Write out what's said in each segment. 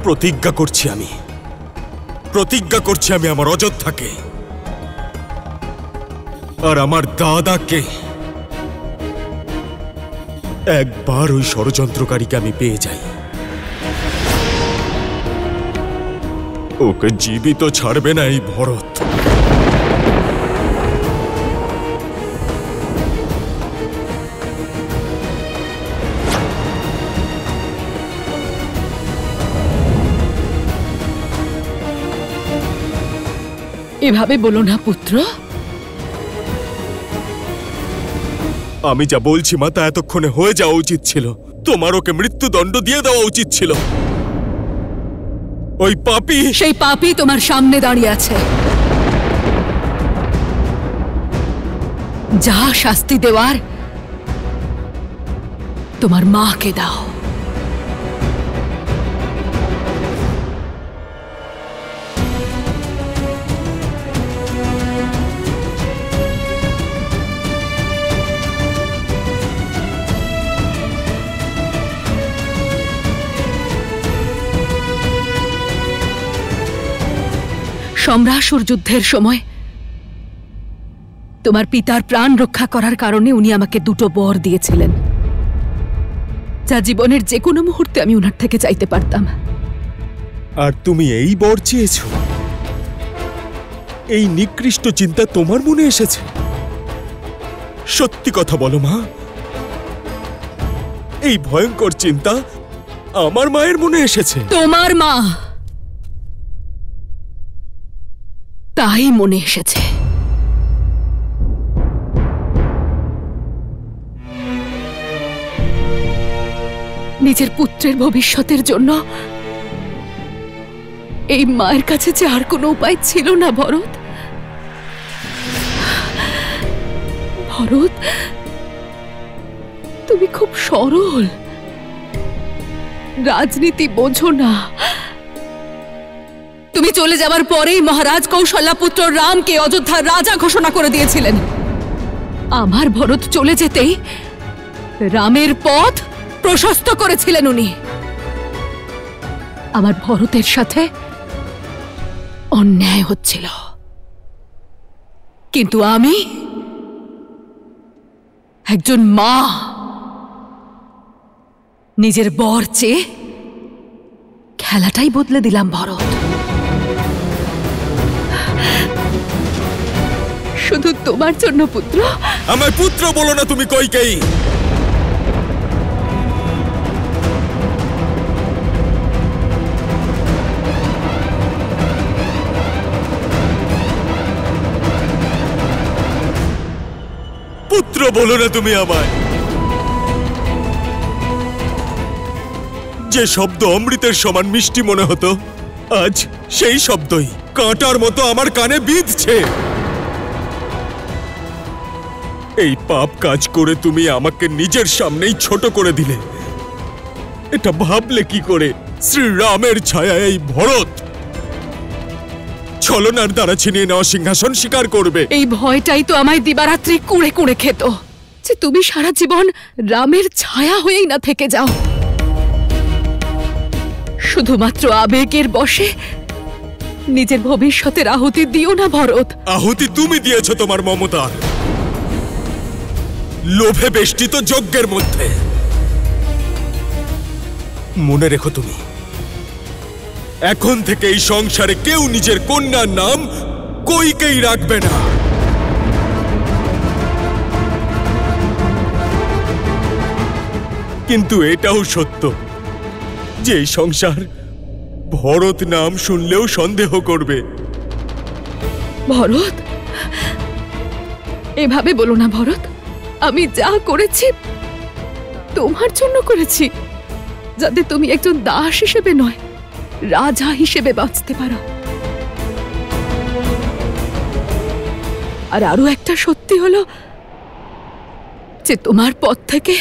প্রতিজ্ঞা করছি আমি আমার অযোধ্যাকে আর আমার দাদাকে একবার ওই ষড়যন্ত্রকারীকে আমি পেয়ে যাই, ওকে জীবিত ছাড়বে না এই ভরত। এভাবে বলো না পুত্র। আমি যা বলছি মা তা এতক্ষণে হয়ে যাওয়া উচিত ছিল। তোমার ওকে মৃত্যুদণ্ড দিয়ে দেওয়া উচিত ছিল। ওই পাপী, সেই পাপী তোমার সামনে দাঁড়িয়ে আছে। যা শাস্তি দেওয়ার তোমার মাকে দাও। সম্রাসুর যুদ্ধের সময় তোমার পিতার প্রাণ রক্ষা করার কারণে উনি আমাকে দুটো বর দিয়েছিলেন, যা জীবনের যে কোনো মুহূর্তে আমি ওনার থেকে চাইতে পারতাম। আর তুমি এই বর চেয়েছ? এই নিকৃষ্ট চিন্তা তোমার মনে এসেছে? সত্যি কথা বলো মা, এই ভয়ঙ্কর চিন্তা আমার মায়ের মনে এসেছে? তোমার মা, তাই মনে এসেছে। নিজের পুত্রের ভবিষ্যতের জন্য এই মায়ের কাছে যে আর কোনো উপায় ছিল না ভরত। ভরত, তুমি খুব সরল, রাজনীতি বোঝো না। তুমি চলে যাবার পরেই মহারাজ কৌশল্যপুত্র রামকে অযোধ্যার রাজা ঘোষণা করে দিয়েছিলেন। আমার ভরত চলে যেতেই রামের পথ প্রশস্ত করেছিলেন উনি। আমার ভরতের সাথে অন্যায় হচ্ছিল, কিন্তু আমি একজন মা নিজের বর চেয়ে খেলাটাই বদলে দিলাম ভরত। শুধু তোমার জন্য পুত্র। আমার পুত্র বলো না তুমি কইকেয়ী। পুত্র বলো না তুমি আমায়। যে শব্দ অমৃতের সমান মিষ্টি মনে হতো, আজ সেই শব্দই কাঁটার মতো আমার কানে বিঁধছে। এই পাপ কাজ করে তুমি আমাকে নিজের সামনেই ছোট করে দিলে। এটা ভাবলে কি করে শ্রীরামের ছায়া এই ভরত ছলনার দ্বারা ছিনিয়ে নেওয়া সিংহাসন স্বীকার করবে? এই ভয়টাই তো আমায় দিবারাত্রি কুঁড়ে কুঁড়ে খেত, যে তুমি সারা জীবন রামের ছায়া হয়েই না থেকে যাও। শুধুমাত্র আবেগের বশে নিজের ভবিষ্যতের আহুতি দিও না ভরত। আহুতি তুমি দিয়েছ তোমার মমতার লোভে বেষ্টিত যজ্ঞের মধ্যে। মনে রেখো তুমি, এখন থেকে এই সংসারে কেউ নিজের কন্যার নাম কইকেই রাখবে না। কিন্তু এটাও সত্য যে এই সংসার ভরত নাম শুনলেও সন্দেহ করবে। ভরত, এভাবে বলো না ভরত। আমি যা করেছি তোমার জন্য করেছি, যাতে তুমি একজন দাস হিসেবে নয়, রাজা হিসেবে বাঁচতে পারো। আর আরো একটা সত্যি হলো যে তোমার পথ থেকে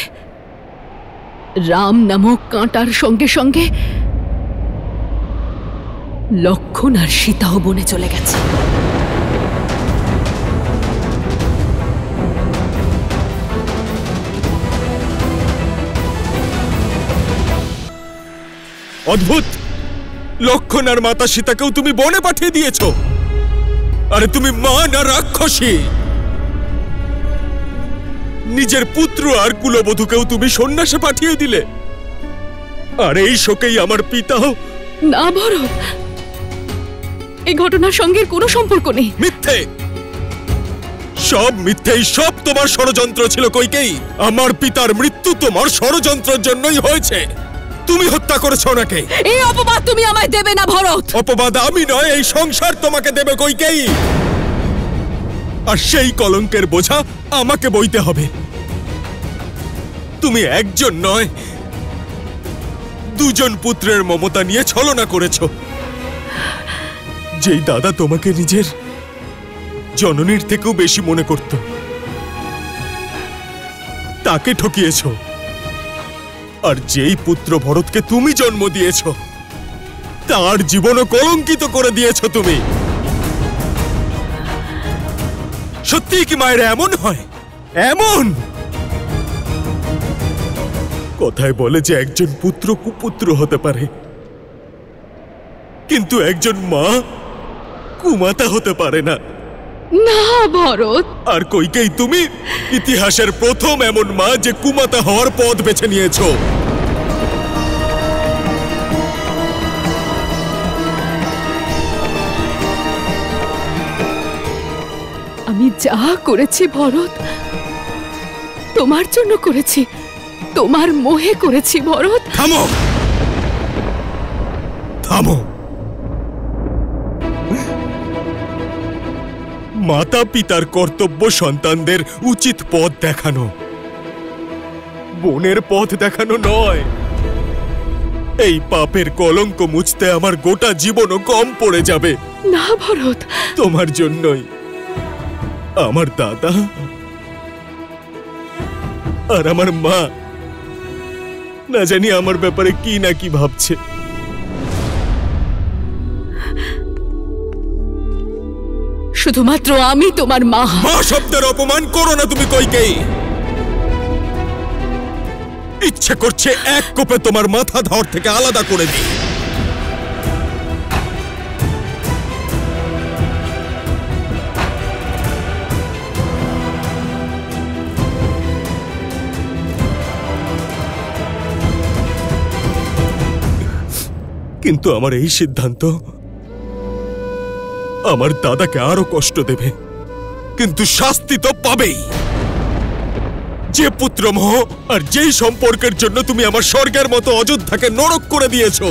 রাম নামক কাঁটার সঙ্গে সঙ্গে লক্ষণ আর সীতাও বনে চলে গেছে। অদ্ভুত, লক্ষণ আর মাতা সীতাকেও তুমি বনে পাঠিয়ে দিয়েছো। আরে তুমি মা না রাক্ষসী? নিজের পুত্র আর কুলবধূকেও তুমি সন্ন্যাসে পাঠিয়ে দিলে। আর এই শোকেই আমার পিতাও। না ভরত, এই ঘটনার সঙ্গে কোনো সম্পর্ক নেই। মিথ্যে, সব মিথ্যেই, সব তোমার ষড়যন্ত্র ছিল কইকেয়ী। আমার পিতার মৃত্যু তোমার ষড়যন্ত্রের জন্যই হয়েছে। তুমি হত্যা করেছো ওনাকে। এই অপবাদ তুমি আমায় দেবে না ভরত। অপবাদ আমি নয়, এই সংসার তোমাকে দেবে কইকেয়ী। আর সেই কলঙ্কের বোঝা আমাকে বইতে হবে। তুমি একজন নয়, দুজন পুত্রের মমতা নিয়ে ছলনা করেছো। যেই দাদা তোমাকে নিজের জননীর থেকেও বেশি মনে করত, তাকে ঠকিয়েছ। আর যেই পুত্র ভরতকে তুমি জন্ম দিয়েছ, তার জীবনও কলঙ্কিত করে দিয়েছ তুমি। সত্যি কি মায়ের এমন হয়? এমন কথায় বলে যে একজন পুত্র কুপুত্র হতে পারে, কিন্তু একজন মা কুমাতা হতে পারে না। না ভরত। আর কইকেই তুমি ইতিহাসের প্রথম এমন মা যে কুমাতা হওয়ার পথ বেছে নিয়েছো। আমি যা করেছি ভরত, তোমার জন্য করেছি, তোমার মোহে করেছি ভরত। থামো, থামো। মাতা পিতার কর্তব্য সন্তানদের উচিত পথ দেখানো, বোনের পথ দেখানো নয়। এই পাপের কলঙ্ক মুছতে আমার গোটা জীবনও কম পড়ে যাবে। না ভরত, তোমার জন্যই আমার দাদা আর আমার মা না জানি আমার ব্যাপারে কি না কি ভাবছে। শুধুমাত্র আমি তোমার মা। মা শব্দের অপমান করো না তুমি কইকেয়ী। ইচ্ছে করছে এক কোপে তোমার মাথা ধর থেকে আলাদা করে দিই। কিন্তু আমার এই সিদ্ধান্ত আমার দাদাকে আরো কষ্ট দেবে, কিন্তু শাস্তি তো পাবেই। যে পুত্রমোহ আর যেই সম্পর্কের জন্য তুমি আমার স্বর্গের মতো অযোধ্যাকে নরক করে দিয়েছো,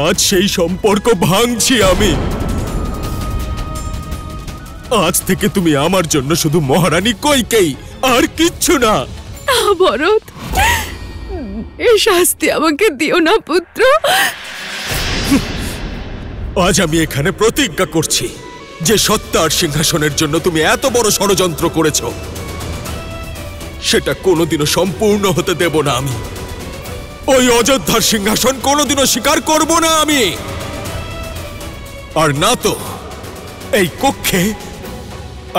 আজ সেই সম্পর্ক ভাঙছি আমি। আজ থেকে তুমি আমার জন্য শুধু মহারানী কইকেয়ী, আর কিচ্ছু না। ভরত, এই শাস্তি আমাকে দিও না পুত্র। আজ আমি এখানে প্রতিজ্ঞা করছি যে সত্তার সিংহাসনের জন্য তুমি এত বড় ষড়যন্ত্র করেছো, সেটা কোনোদিনও সম্পূর্ণ হতে দেব না আমি। ওই অযোধ্যার সিংহাসন কোনোদিনও স্বীকার করব না আমি। আর না তো এই কক্ষে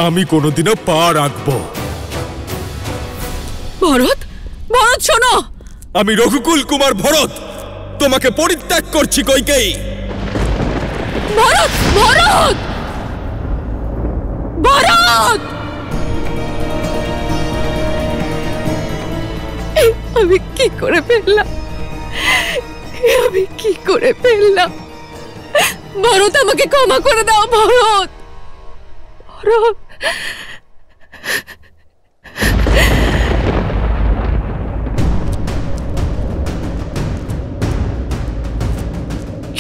আমি কোনোদিনও পা রাখব। ভরত, ভরত শোনো। আমি রঘুকুল কুমার ভরত তোমাকে পরিত্যাগ করছি কইকেয়ী। ভরত, ভরত, ভরত! আমি কি করে ফেললাম? আমি কি করে ফেললাম? ভরত, আমাকে ক্ষমা করে দাও ভরত। ভরত,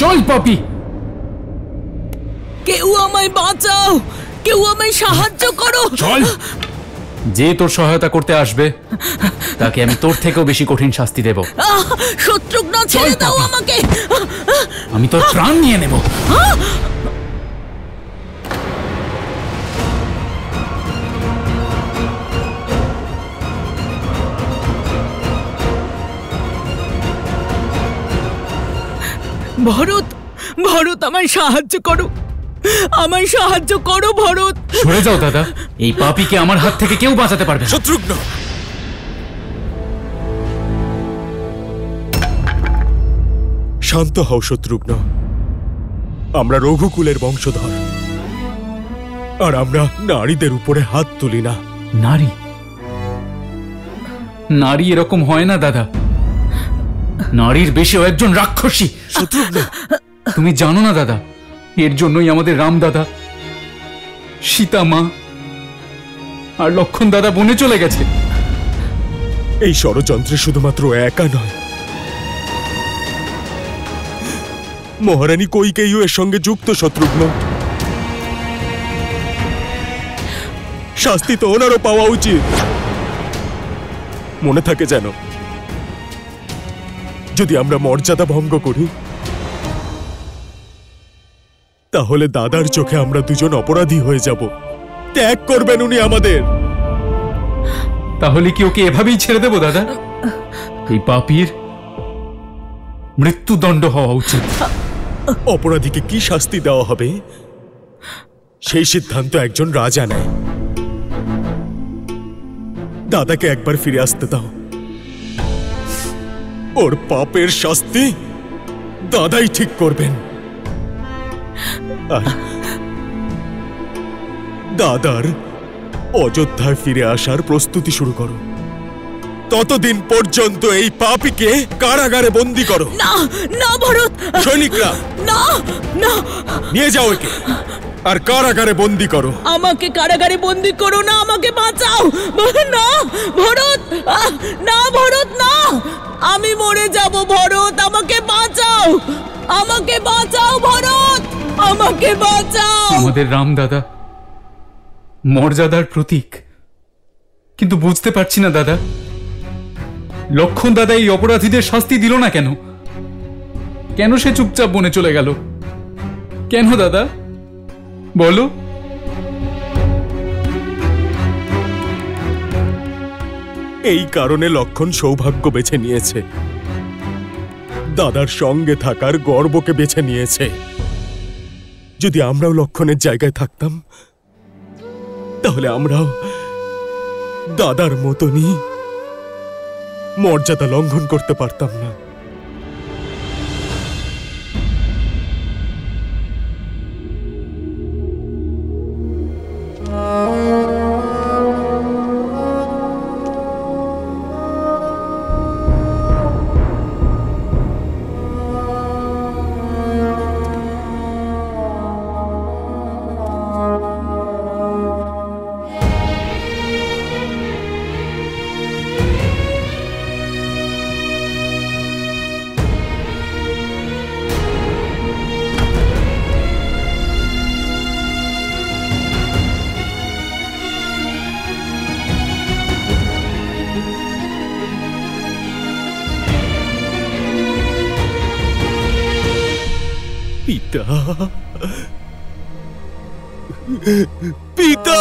চল পাপি, কেউ আমায় বাঁচাও, কেউ আমায় সাহায্য করো। চল। যে তোর সহায়তা করতে আসবে তাকে আমি তোর থেকেও বেশি কঠিন শাস্তি দেব। শত্রুঘ্ন, ছেড়ে দাও আমাকে। আমি তোর প্রাণ নিয়ে নেব। ভরত, ভরত, আমায় সাহায্য করো, আমায় সাহায্য করো ভরত। সরে যাও দাদা, এই পাপীকে আমার হাত থেকে কেউ বাঁচাতে পারবে না। শত্রুঘ্ন, শান্ত হও শত্রুঘ্ন। আমরা রঘুকুলের বংশধর, আর আমরা নারীদের উপরে হাত তুলি না। নারী? নারী এরকম হয় না দাদা। নারীর বেশিও একজন রাক্ষসী। শত্রুঘ্ন, তুমি জানো না দাদা, এর জন্যই আমাদের রাম দাদা, সীতা মা আর লক্ষণ দাদা বনে চলে গেছে। এই ষড়যন্ত্রে শুধুমাত্র একা নয়, মহারানী কৈকেয়ীও এর সঙ্গে যুক্ত। শত্রুঘ্ন, শাস্তি তো ওনারও পাওয়া উচিত। মনে থাকে যেন, যদি আমরা মর্যাদা ভঙ্গ করি, তাহলে দাদার চোখে আমরা দুজন অপরাধী হয়ে যাব। ত্যাগ করবেন উনি আমাদের। তাহলে কি ওকে এভাবেই ছেড়ে দেব দাদা? এই পাপীর মৃত্যুদণ্ড হওয়া উচিত। অপরাধীকে কি শাস্তি দেওয়া হবে সেই সিদ্ধান্ত একজন রাজা নেয়। দাদাকে একবার ফিরে আসতে দাও। ওর পাপের শাস্তি দাদাই ঠিক করবেন। আর দাদার অযোধ্যায় ফিরে আসার প্রস্তুতি শুরু করো। ততদিন পর্যন্ত এই পাপীকে কারাগারে বন্দী করো। না না ভরত, সৈনিকরা, না না, নিয়ে যাও একে আর কারাগারে বন্দী করো। আমাকে কারাগারে বন্দী করো না, আমাকে বাঁচাও। না ভরত, না ভরত, না, আমি মরে যাব। ভরত, আমাকে বাঁচাও, আমাকে বাঁচাও ভরত, আমাকে বাঁচাও। আমাদের রাম দাদা মর্যাদার প্রতীক, কিন্তু বুঝতে পারছি না দাদা, লক্ষণ দাদা এই অপরাধীদের শাস্তি দিল না কেন? কেন সে চুপচাপ বনে চলে গেল? কেন দাদা বলো? এই কারণে লক্ষণ সৌভাগ্য বেছে নিয়েছে, দাদার সঙ্গে থাকার গর্বকে বেছে নিয়েছে। যদি আমরাও লক্ষণের জায়গায় থাকতাম, তাহলে আমরাও দাদার মতনই মর্যাদা লঙ্ঘন করতে পারতাম না। পিতা, পিতা,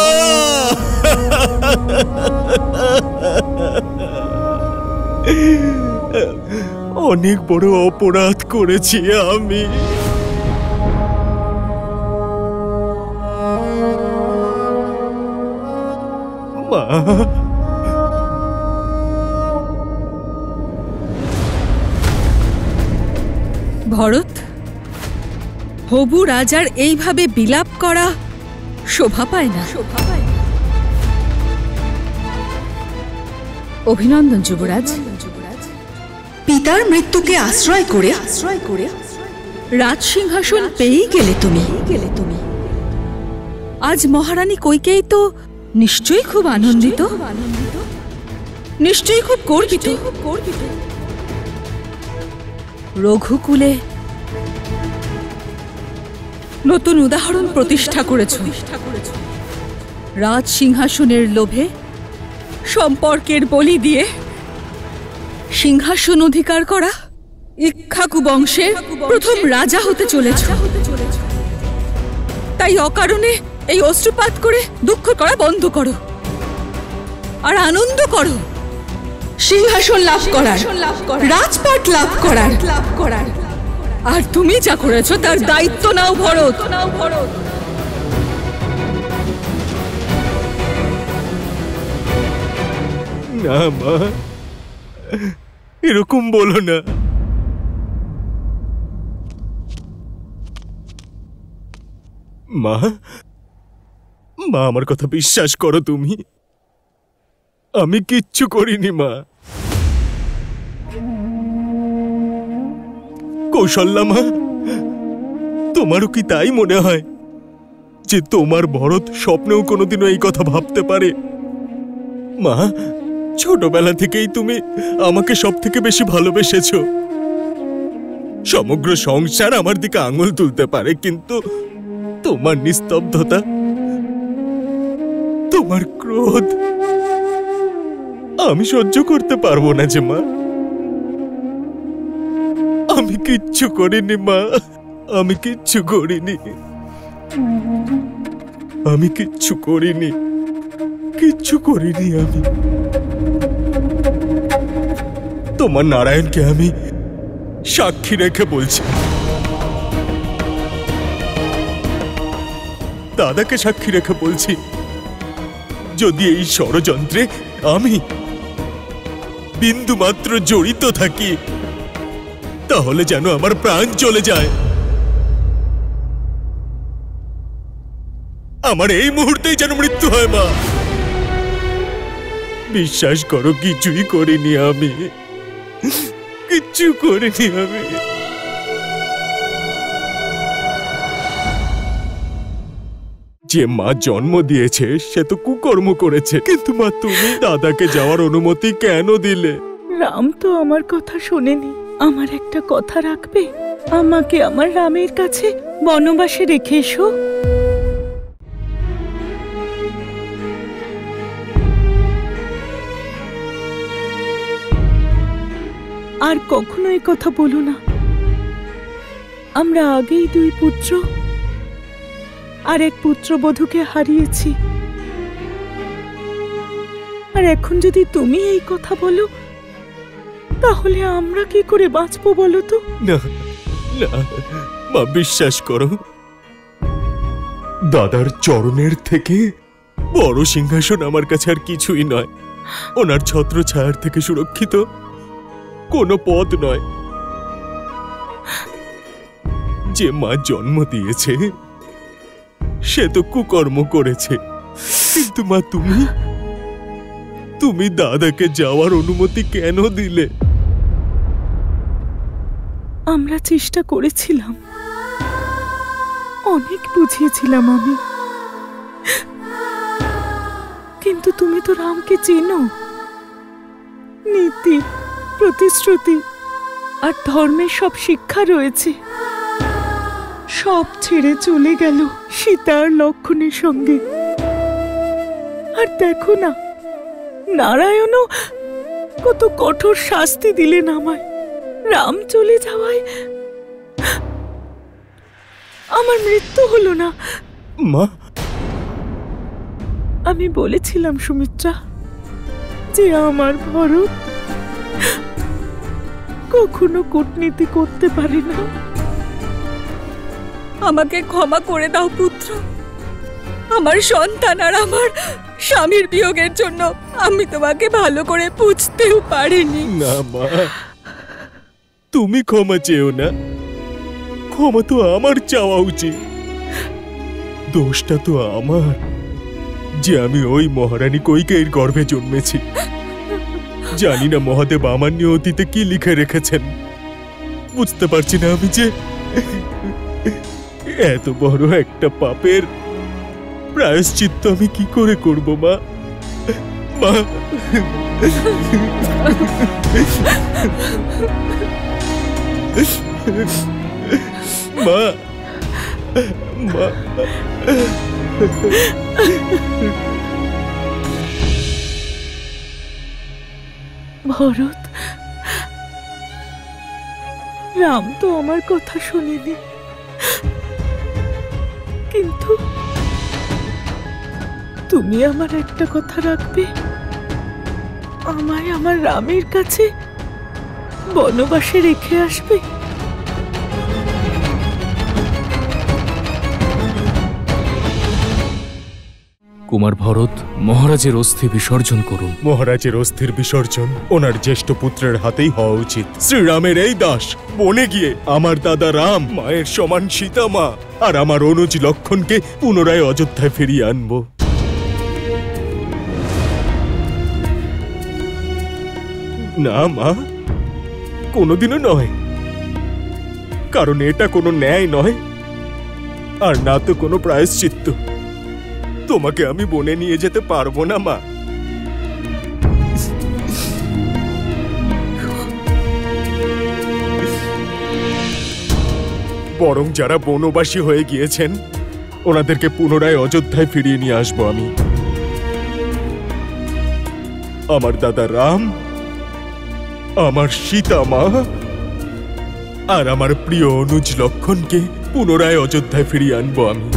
অনেক বড় অপরাধ করেছি আমি। মা, ভরত, হবু রাজার এইভাবে বিলাপ করা শোভা পায় না। অভিনন্দন যুবরাজ। পিতার মৃত্যুকে আশ্রয় করে রাজ সিংহাসন পেয়েই গেলে তুমি। আজ মহারানী কৈকেয়ী তো নিশ্চয়ই খুব আনন্দিত, নিশ্চয়ই খুব গর্বিত। রঘুকুলে নতুন উদাহরণ প্রতিষ্ঠা করেছ। রাজ সিংহাসনের লোভে সম্পর্কের বলি দিয়ে সিংহাসন অধিকার করা ইক্ষ্বাকু বংশের প্রথম রাজা হতে চলেছ। তাই অকারণে এই অশ্রুপাত করে দুঃখ করা বন্ধ করো আর আনন্দ করো। সিংহাসন লাভ করার, রাজপাট লাভ করার। আর তুমি যা করেছ তার দায়িত্ব নাও ভরত। না মা, এরকম বলো না। মা, মা আমার কথা বিশ্বাস করো তুমি। আমি কিচ্ছু করিনি মা। কৌশল্যা মা, তোমারও কি তাই মনে হয় যে তোমার ভরত স্বপ্নেও কোনোদিনও এই কথা ভাবতে পারে? মা, ছোটবেলা থেকেই তুমি আমাকে সব থেকে বেশি ভালোবেসেছো। সমগ্র সংসার আমার দিকে আঙুল তুলতে পারে, কিন্তু তোমার নিস্তব্ধতা, তোমার ক্রোধ আমি সহ্য করতে পারবো না যে মা। আমি কিচ্ছু করিনি মা, আমি কিচ্ছু করিনি, আমি কিচ্ছু করিনি, কিচ্ছু করিনি আমি। তোমার নারায়ণকে আমি সাক্ষী রেখে বলছি, দাদাকে সাক্ষী রেখে বলছি, যদি এই ষড়যন্ত্রে আমি বিন্দু মাত্র জড়িত থাকি তাহলে যেন আমার প্রাণ চলে যায়। আমার এই মুহূর্তেই যেন মৃত্যু হয় মা। বিশ্বাস করো, কিছুই করিনি আমি, কিচ্ছু করিনি আমি। যে মা জন্ম দিয়েছে সে তো কুকর্ম করেছে, কিন্তু মা তুমি দাদাকে যাওয়ার অনুমতি কেন দিলে? রাম তো আমার কথা শোনেনি। আমার একটা কথা রাখবে? আমাকে আমার রামের কাছে বনবাসে রেখে এসো। আর কখনো এই কথা বলো না। আমরা আগেই 2 পুত্র আর 1 পুত্রবধূকে হারিয়েছি, আর এখন যদি তুমি এই কথা বলো তাহলে আমরা কি করে বাঁচবো বলো তো? না না মা, বিশ্বাস করো, দাদার চরণের থেকে বড় সিংহাসন আমার কাছে আর কিছুই নয়। ওনার ছত্রছায়ার থেকে সুরক্ষিত কোনো পদ নয়। যে মা জন্ম দিয়েছে সে তো কুকর্ম করেছে, কিন্তু মা তুমি দাদাকে যাওয়ার অনুমতি কেন দিলে? আমরা চেষ্টা করেছিলাম, অনেক বুঝিয়েছিলাম আমি, কিন্তু তুমি তো রামকে চেনো। নীতি, প্রতিশ্রুতি আর ধর্মের সব শিক্ষা রয়েছে। সব ছেড়ে চলে গেল সীতা আর লক্ষ্মণের সঙ্গে। আর দেখো না, নারায়ণও কত কঠোর শাস্তি দিলেন আমায়। রাম চলে যাওয়ায় আমার মৃত্যু হলো না। মা, আমি বলেছিলাম সুমিত্রা যে আমার ভরত কখনো কূটনীতি করতে পারে না। আমাকে ক্ষমা করে দাও পুত্র। আমার সন্তান আর আমার স্বামীর বিয়োগের জন্য আমি তোমাকে ভালো করে বুঝতেও পারিনি। না মা, তুমি ক্ষমা চেও না। ক্ষমা তো আমার চাওয়া উচিত। দোষটা তো আমার যে আমি ওই মহারানী কৈকেয়ীর গর্ভে জন্মেছি। জানি না মহাদেব আমার নিয়তিতে কি লিখে রেখেছেন। বুঝতে পারছি না আমি যে এত বড় একটা পাপের প্রায়শ্চিত্ত আমি কি করে করব মা। মা, মা, মা, ভরত, রাম তো আমার কথা শোনেনি, কিন্তু তুমি আমার একটা কথা রাখবে? আমায় আমার রামের কাছে বনবাসে রেখে আসবে। কুমার ভরত, মহারাজের অস্থি বিসর্জন করুন। মহারাজের অস্থির বিসর্জন ওনার জ্যেষ্ঠ পুত্রের হাতেই হওয়া উচিত। শ্রীরামের এই দাস বনে গিয়ে আমার দাদা রাম, মায়ের সমান সীতা মা আর আমার অনুজ লক্ষণকে পুনরায় অযোধ্যায় ফিরিয়ে আনবো। না মা, কোনোদিনও নয়, কারণ এটা কোনো ন্যায় নয় আর না তো কোনো প্রায়শ্চিত্ত। তোমাকে আমি বনে নিয়ে যেতে পারবো না মা। বরং যারা বনবাসী হয়ে গিয়েছেন ওনাদেরকে পুনরায় অযোধ্যায় ফিরিয়ে নিয়ে আসবো আমি। আমার দাদা রাম, আমার সীতা মা আর আমার প্রিয় অনুজ লক্ষণকে পুনরায় অযোধ্যায় ফিরিয়ে আনবো আমি।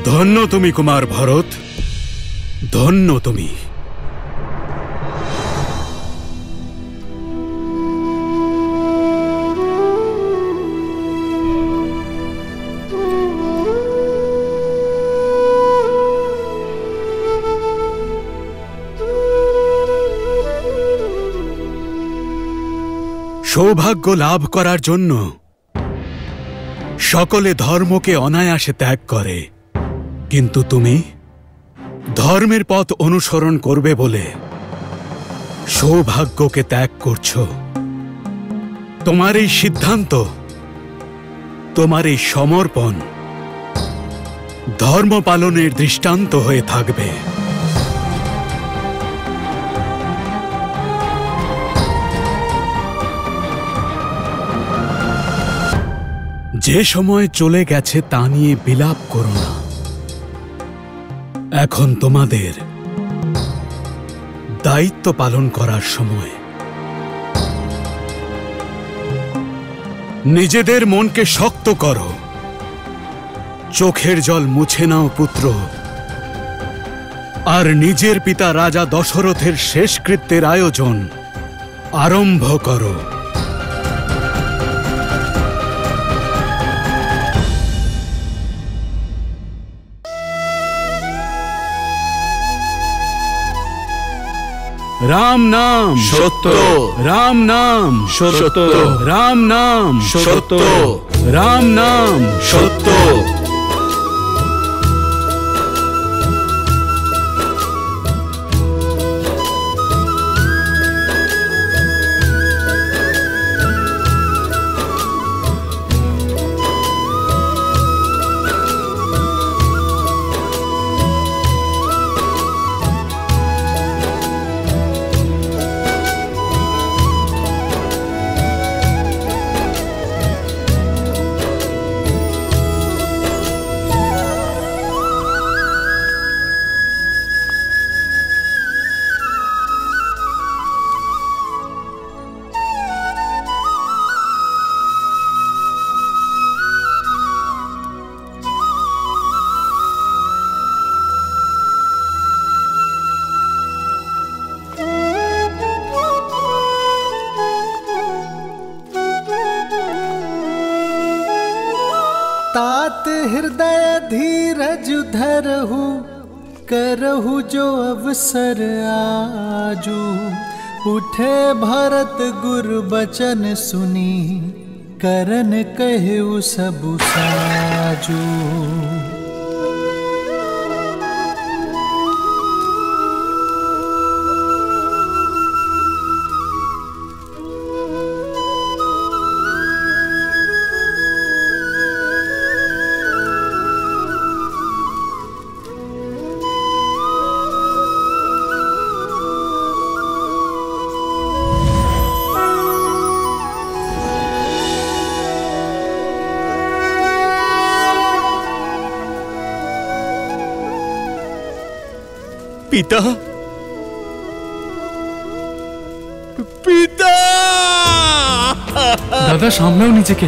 ধন্য তুমি কুমার ভরত, ধন্য তুমি। সৌভাগ্য লাভ করার জন্য সকলে ধর্মকে অনায়াসে ত্যাগ করে, কিন্তু তুমি ধর্মের পথ অনুসরণ করবে বলে সৌভাগ্যকে ত্যাগ করছো। তোমার এই সিদ্ধান্ত, তোমার এই সমর্পণ ধর্ম পালনের দৃষ্টান্ত হয়ে থাকবে। যে সময় চলে গেছে তা নিয়ে বিলাপ করো না। এখন তোমাদের দায়িত্ব পালন করার সময়। নিজেদের মনকে শক্ত করো, চোখের জল মুছে নাও পুত্র, আর নিজের পিতা রাজা দশরথের শেষকৃত্যের আয়োজন আরম্ভ করো। রাম নাম সত্য, রাম নাম সত্য, রাম নাম সত্য, রাম নাম সত্য। तात हृदय धीरज धरहु, करहु जो अवसर आजू। उठे भरत गुर बचन सुनी, करन कहु सबु साजू। পিতা, পিতা! দাদা সামলাও নিজেকে,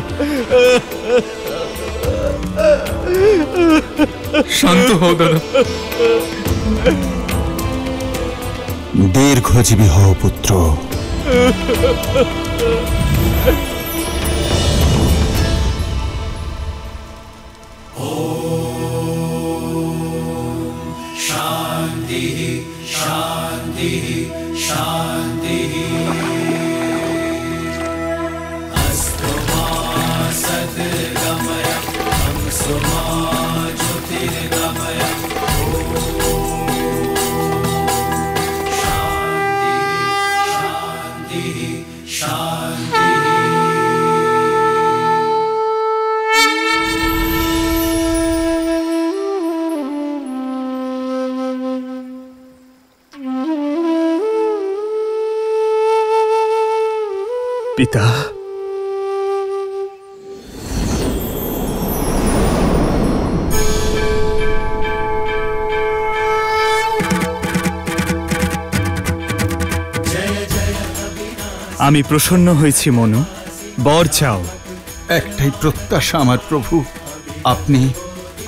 শান্ত হও দাদা। দীর্ঘজীবী হও পুত্র। ॐ পিতা, আমি প্রসন্ন হয়েছি মনু। বর চাও। একটাই প্রত্যাশা আমার প্রভু, আপনি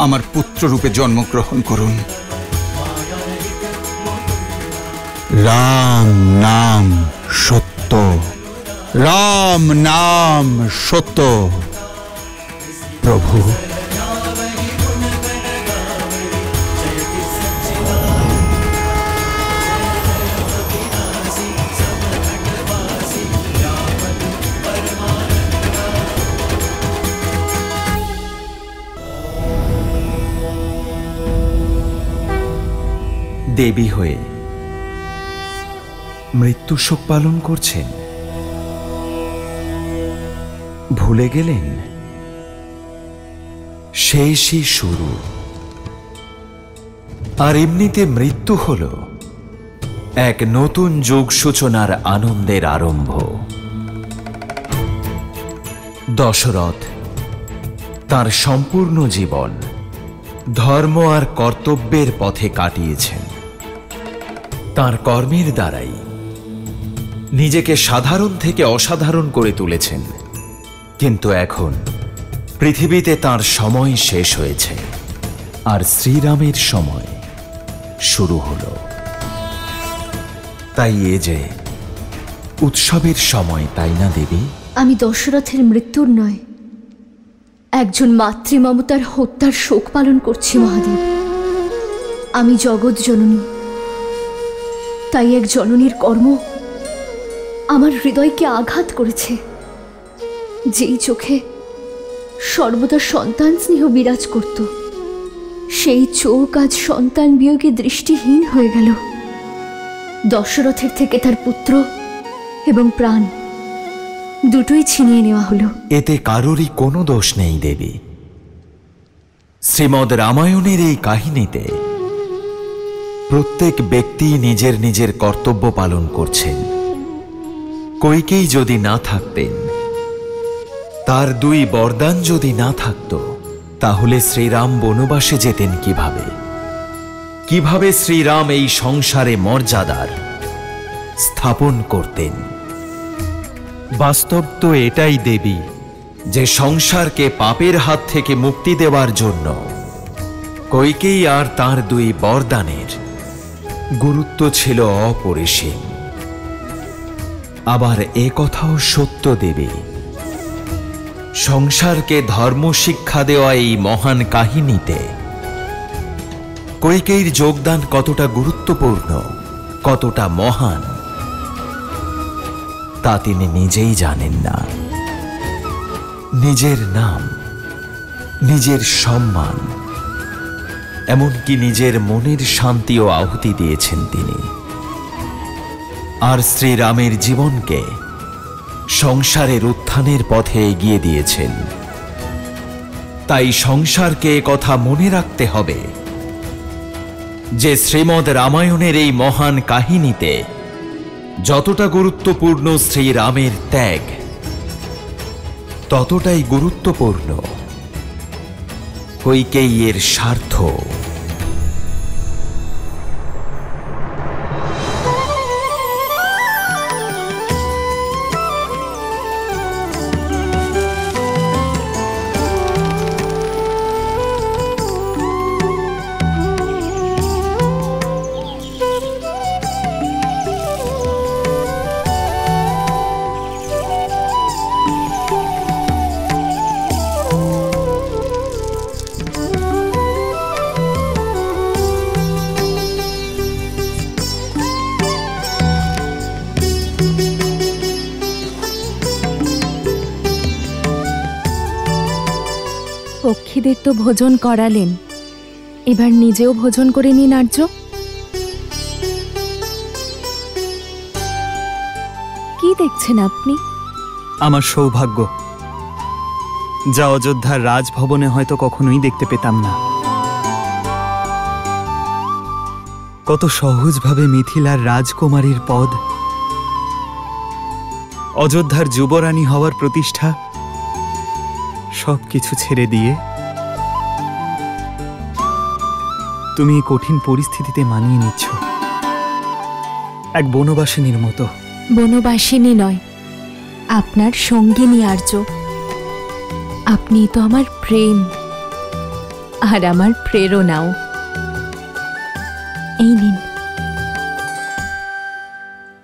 আমার পুত্ররূপে জন্মগ্রহণ করুন। রাম নাম সত্য, রাম নাম সত্য। প্রভু, দেবী হয়ে মৃত্যু শোক পালন করছেন, ভুলে গেলেন শেষই শুরু। আর এমনিতে মৃত্যু হল এক নতুন যুগ সূচনার আনন্দের আরম্ভ। দশরথ তার সম্পূর্ণ জীবন ধর্ম আর কর্তব্যের পথে কাটিয়েছেন। তার কর্মের দ্বারাই নিজেকে সাধারণ থেকে অসাধারণ করে তুলেছেন। কিন্তু এখন পৃথিবীতে তার সময় শেষ হয়েছে, আর শ্রীরামের সময় শুরু হলো। তাই এ যে উৎসবের সময়, তাই না দেবী? আমি দশরথের মৃত্যুর নয়, একজন মাতৃমমতার হত্যার শোক পালন করছি মহাদেব। আমি জগৎ জননী, তাই এক জননীর কর্ম আমার হৃদয়কে আঘাত করেছে। যেই চোখে সর্বদা সন্তান স্নেহ বিরাজ করত, সেই চোখ আজ সন্তান বিয়োগে দৃষ্টিহীন হয়ে গেল। দশরথের থেকে তার পুত্র এবং প্রাণ দুটোই ছিনিয়ে নেওয়া হলো। এতে কারোরই কোনো দোষ নেই দেবী। শ্রীমদ্ রামায়ণের এই কাহিনীতে প্রত্যেক ব্যক্তি নিজের নিজের কর্তব্য পালন করছেন। কইকেয়ী যদি না থাকতেন, তার দুই বরদান যদি না থাকত, তাহলে শ্রীরাম বনবাসে যেতেন কিভাবে? কিভাবে শ্রীরাম এই সংসারে মর্যাদার স্থাপন করতেন? বাস্তব তো এটাই দেবী, যে সংসারকে পাপের হাত থেকে মুক্তি দেওয়ার জন্য কইকেয়ী আর তার দুই বরদানের গুরুত্ব ছিল অপরিসীম। আবার এ কথাও সত্য দেবী, সংসারকে ধর্ম শিক্ষা দেওয়া এই মহান কাহিনীতে কইকেয়ীর যোগদান কতটা গুরুত্বপূর্ণ, কতটা মহান, তা তিনি নিজেই জানেন না। নিজের নাম, নিজের সম্মান, এমনকি নিজের মনের শান্তিও আহুতি দিয়েছেন তিনি। আর শ্রীরামের জীবনকে সংসারের উত্থানের পথে এগিয়ে দিয়েছেন। তাই সংসারকে কথা মনে রাখতে হবে যে শ্রীমদ্ রামায়ণের এই মহান কাহিনীতে যতটা গুরুত্বপূর্ণ শ্রীরামের ত্যাগ, ততটাই গুরুত্বপূর্ণ কইকেয়ীর স্বার্থ। পক্ষীদের তো ভোজন করালেন, এবার নিজেও ভোজন করে নিন আর্য। কি দেখছেন আপনি? আমার সৌভাগ্য, যা অযোধ্যার রাজভবনে হয়তো কখনোই দেখতে পেতাম না। কত সহজভাবে মিথিলার রাজকুমারীর পদ, অযোধ্যার যুবরানী হওয়ার প্রতিষ্ঠা, সবকিছু ছেড়ে দিয়ে তুমি এই কঠিন পরিস্থিতিতে মানিয়ে নিচ্ছ, এক বনবাসিনীর মতো। বনবাসিনী নয়, আপনার সঙ্গিনী আর্য। আপনি তো আমার প্রেম আর আমার প্রেরণাও। এই নিন।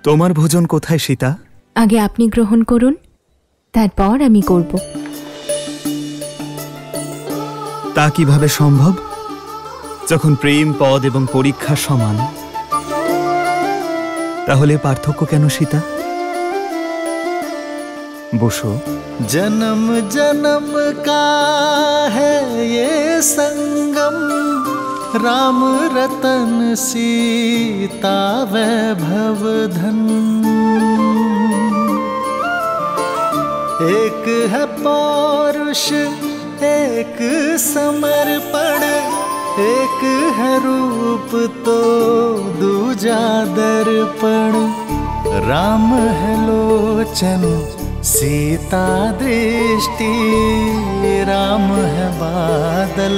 তোমার ভোজন কোথায় সীতা? আগে আপনি গ্রহণ করুন, তারপর আমি করব। তা কিভাবে সম্ভব, যখন প্রেম, পদ এবং পরীক্ষা সমান? তাহলে পার্থক্য কেন সীতা? বসো। जन्म जन्म का है ये संगम, राम रतन सीता वैभव धन। एक है पौरुष एक समर्पण, एक है रूप तो दूजा दर्पण। राम है लोचन सीता दृष्टि, राम है बादल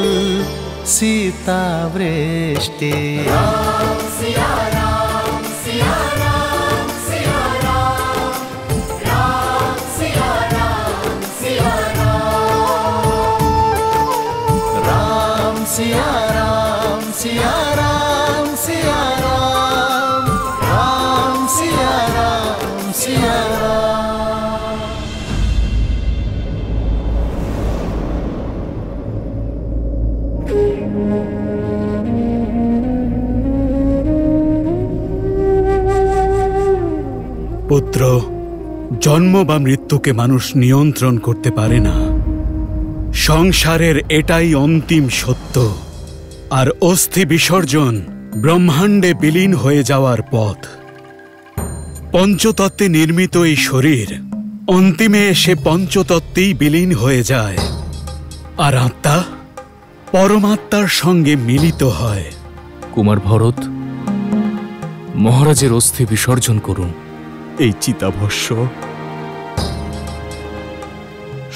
सीता वृष्टि। राम सिया राम सिया राम सिया राम, राम सिया राम सिया राम, राम सिया राम सिया राम सिया राम, राम सिया राम सिया राम। পুত্র, জন্ম বা মৃত্যুকে মানুষ নিয়ন্ত্রণ করতে পারে না। সংসারের এটাই অন্তিম সত্য, আর অস্থি বিসর্জন ব্রহ্মাণ্ডে বিলীন হয়ে যাওয়ার পথ। পঞ্চতত্ত্বে নির্মিত এই শরীর অন্তিমে এসে পঞ্চতত্ত্বেই বিলীন হয়ে যায়, আর আত্মা পরমাত্মার সঙ্গে মিলিত হয়। কুমার ভরত, মহারাজের অস্থি বিসর্জন করুন। এই চিতাভস্য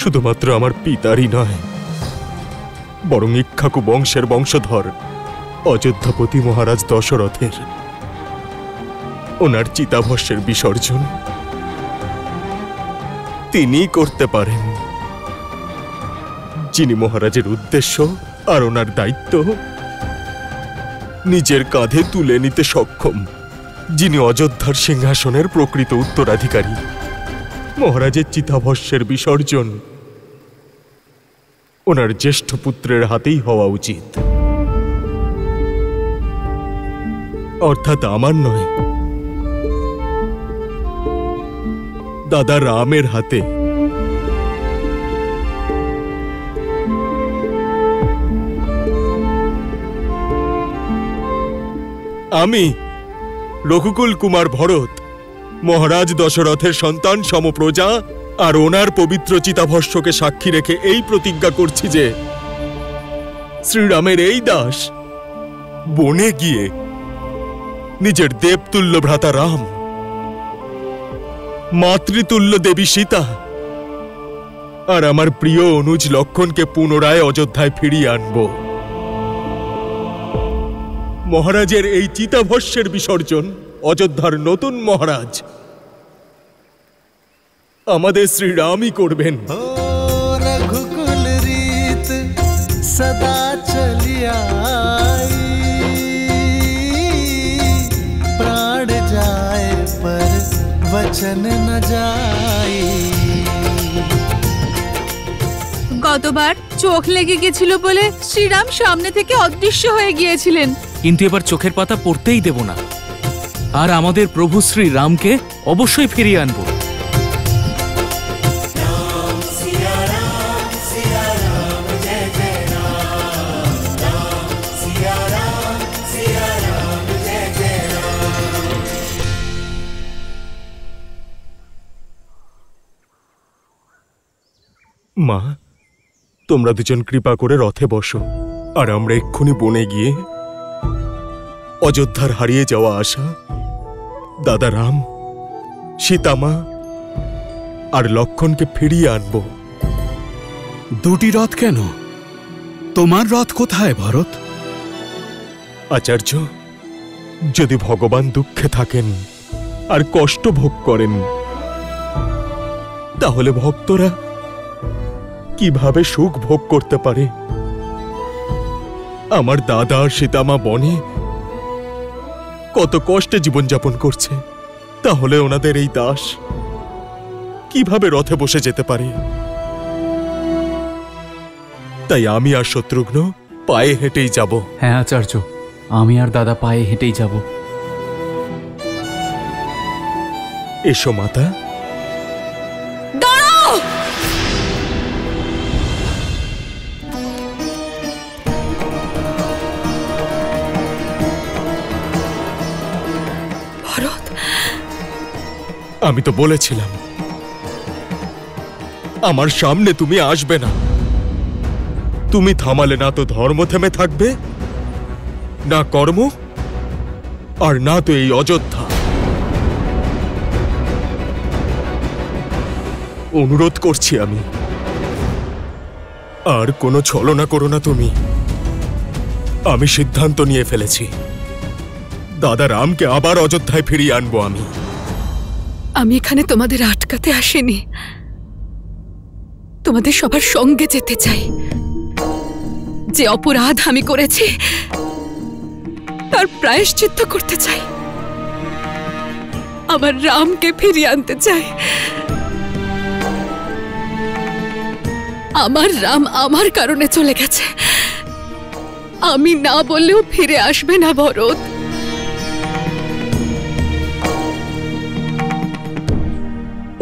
শুধুমাত্র আমার পিতারই নয়, বরং ইক্ষ্বাকু বংশের বংশধর অযোধ্যাপতি মহারাজ দশরথের। ওনার চিতাভস্যের বিসর্জন তিনি করতে পারেন, যিনি মহারাজের উদ্দেশ্য আর ওনার দায়িত্ব নিজের কাঁধে তুলে নিতে সক্ষম, যিনি অযোধ্যার সিংহাসনের প্রকৃত উত্তরাধিকারী। মহারাজের চিতাভস্যের বিসর্জন ওনার জ্যেষ্ঠ পুত্রের হাতেই হওয়া উচিত, অর্থাৎ আমার নয়, দাদা রামের হাতে। আমি রঘুকুল কুমার ভরত, মহারাজ দশরথের সন্তান সমপ্রজা, আর ওনার পবিত্র চিতাভস্যকে সাক্ষী রেখে এই প্রতিজ্ঞা করছি যে শ্রীরামের এই দাস বনে গিয়ে নিজের দেবতুল্য ভ্রাতা রাম, মাতৃতুল্য দেবী সীতা আর আমার প্রিয় অনুজ লক্ষণকে পুনরায় অযোধ্যায় ফিরিয়ে আনব। মহারাজের এই চিতাভস্যের বিসর্জন অযোধ্যার নতুন মহারাজ আমাদের শ্রীরামই করবেন। रघुकुल रीत सदा चलिया, प्राण जाए पर वचन न जाए। গতবার চোখ লেগে গেছিল বলে শ্রীরাম সামনে থেকে অদৃশ্য হয়ে গিয়েছিলেন, কিন্তু এবার চোখের পাতা পড়তেই দেব না, আর আমাদের প্রভু শ্রী রামকে অবশ্যই ফিরিয়ে আনবো। राम सिया राम जय जय মা, তোমরা দুজন কৃপা করে রথে বসো, আর আমরা এক্ষুনি বনে গিয়ে অযোধ্যার হারিয়ে যাওয়া আশা, দাদা রাম, সীতামা আর লক্ষণকে ফিরিয়ে আনব। দুটি রথ কেন? তোমার রথ কোথায় ভরত? আচার্য, যদি ভগবান দুঃখে থাকেন আর কষ্ট ভোগ করেন, তাহলে ভক্তরা কিভাবে সুখ ভোগ করতে পারে? আমার দাদা আর সীতামা বনে কত কষ্টে জীবনযাপন করছে, তাহলে ওনাদের এই দাস কিভাবে রথে বসে যেতে পারে? তাই আমি আর শত্রুঘ্ন পায়ে হেঁটেই যাব। হ্যাঁ আচার্য, আমি আর দাদা পায়ে হেঁটেই যাব। এসো মাতা। দাঁড়াও! ভরত, আমি তো বলেছিলাম আমার সামনে তুমি আসবে না। তুমি থামালে না তো ধর্ম থেমে থাকবে, না কর্ম, আর না তো এই অযোধ্যা। অনুরোধ করছি আমি, আর কোনো ছলনা করো না তুমি। আমি সিদ্ধান্ত নিয়ে ফেলেছি, দাদা রামকে আবার অযোধ্যায় ফিরিয়ে আনবো আমি। আমি এখানে তোমাদের আটকাতে আসিনি, তোমাদের সবার সঙ্গে যেতে চাই। যে অপরাধ আমি করেছি তার প্রায়শ্চিত্ত করতে চাই, আমার রামকে ফিরিয়ে আনতে চাই। আমার রাম আমার কারণে চলে গেছে, আমি না বললেও ফিরে আসবে না ভরত।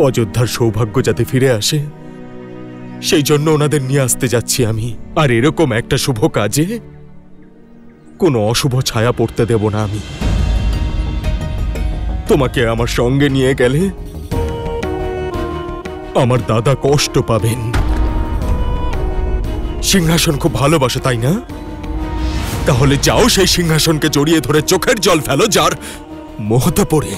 অযোধ্যার সৌভাগ্য যাতে ফিরে আসে, সেই জন্য ওনাদের নিয়ে আসতে যাচ্ছি আমি। আর এরকম একটা শুভ কাজে কোনো অশুভ ছায়া পড়তে দেব না আমি। তোমাকে আমার সঙ্গে নিয়ে গেলে আমার দাদা কষ্ট পাবেন। সিংহাসন খুব ভালোবাসো তাই না? তাহলে যাও, সেই সিংহাসনকে জড়িয়ে ধরে চোখের জল ফেলো, যার মোহতে পড়ে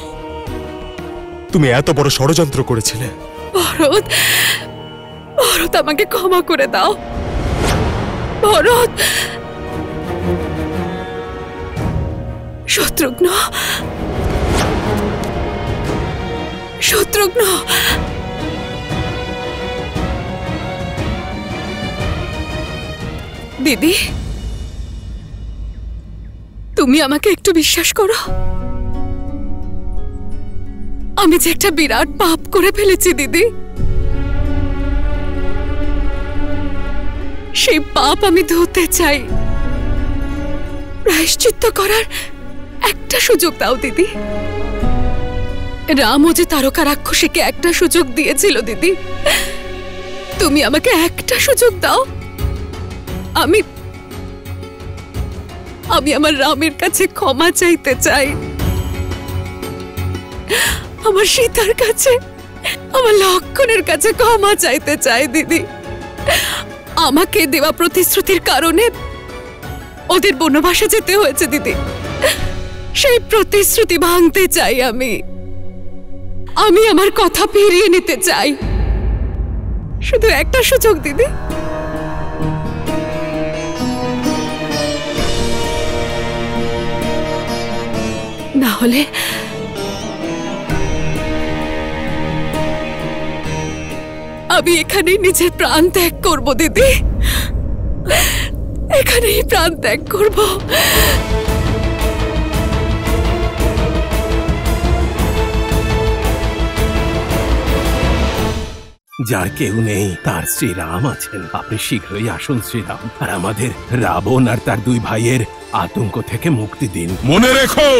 তুমি এত বড় ষড়যন্ত্র করেছিলে। ভরত, ভরত আমাকে ক্ষমা করে দাও। ভরত, শত্রুঘ্ন, শত্রুঘ্ন, দিদি, তুমি আমাকে একটু বিশ্বাস করো। আমি যে একটা বিরাট পাপ করে ফেলেছি দিদি, সেই পাপ আমি ধুতে চাই। প্রায়শ্চিত্ত করার একটা সুযোগ দাও দিদি। রামও যে তারকা রাক্ষসীকে একটা সুযোগ দিয়েছিল দিদি, তুমি আমাকে একটা সুযোগ দাও। আমি আমি আমার রামের কাছে ক্ষমা চাইতে চাই, আমার সীতার কাছে, আমার লক্ষণের কাছে ক্ষমা চাইতে চাই দিদি। আমাকে দেওয়া প্রতিশ্রুতির কারণে ওদের বনবাসে যেতে হয়েছে দিদি, সেই প্রতিশ্রুতি ভাঙতে চাই আমি। আমি আমার কথা ফিরিয়ে নিতে চাই। শুধু একটা সুযোগ দিদি। না হলে আমি এখানেই নিজের প্রাণ ত্যাগ করব দিদি, এখানেই প্রাণ ত্যাগ করব। যার কেউ নেই তার শ্রীরাম আছেন। আপনি শীঘ্রই আসুন শ্রীরাম, আর আমাদের রাবণ আর তার দুই ভাইয়ের আতঙ্ক থেকে মুক্তি দিন। মনে রেখো,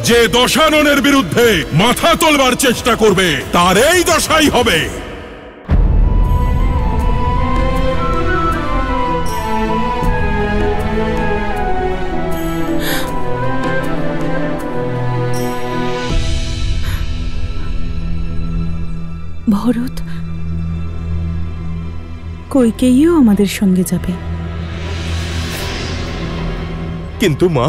যে দশাননের বিরুদ্ধে মাথা তোলবার চেষ্টা করবে তার এই দশাই হবে। ভরত, কৈকেয়ীও আমাদের সঙ্গে যাবে। কিন্তু মা,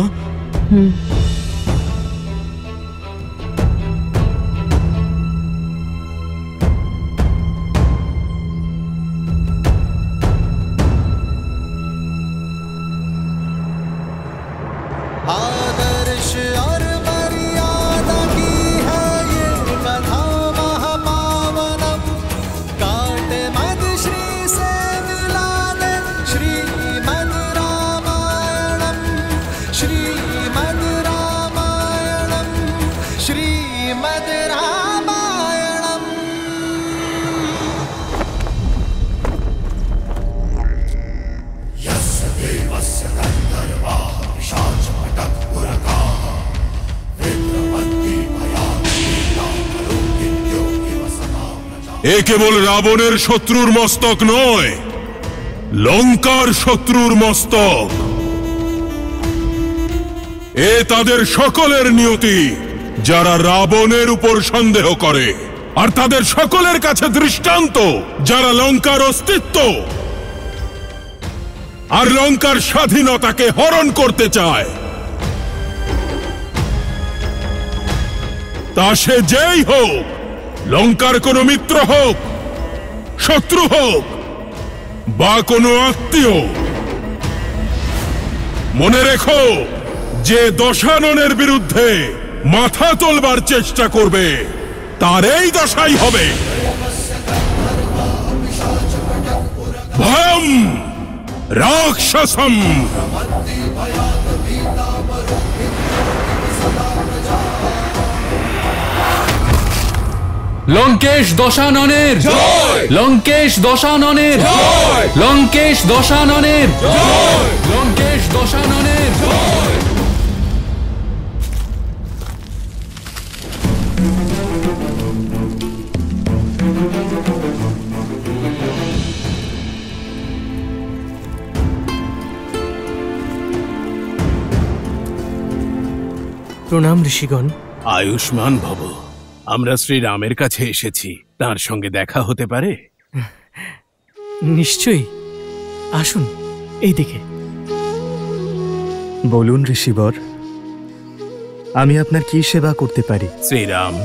आदर्श और मर्यादा की है ये कथा महापावनम, काटे मद श्री से मिला दे श्रीमद् रामायणम, श्रीमद् रामायणम, श्रीमद् रामायणम। यस्य देवस्य गन्धर्वाः এ কেবল রাবণের শত্রুর মস্তক নয়, লঙ্কার শত্রুর মস্তক। এ তাদের সকলের নিয়তি যারা রাবণের উপর সন্দেহ করে, আর তাদের সকলের কাছে দৃষ্টান্ত যারা লঙ্কার অস্তিত্ব আর লঙ্কার স্বাধীনতাকে হরণ করতে চায়। তা সে যেই হোক, লঙ্কার কোনো মিত্র হোক, শত্রু হোক বা কোনো আত্মীয়, মনে রেখো যে দশাননের বিরুদ্ধে মাথা তোলবার চেষ্টা করবে তার এই দশাই হবে। ভয়ম রাক্ষসম। লঙ্কেশ দশাননের জয়! লঙ্কেশ দশাননের জয়! লঙ্কেশ দশাননের জয়! লঙ্কেশ দশাননের জয়! প্রণাম ঋষিগণ। আয়ুষ্মান ভব। আমরা শ্রীরামের কাছে এসেছি, তার সঙ্গে দেখা হতে পারে? নিশ্চয়ই, আসুন এইদিকে। বলুন ঋষিবর, আমি আপনার কি সেবা করতে পারি? শ্রীরাম,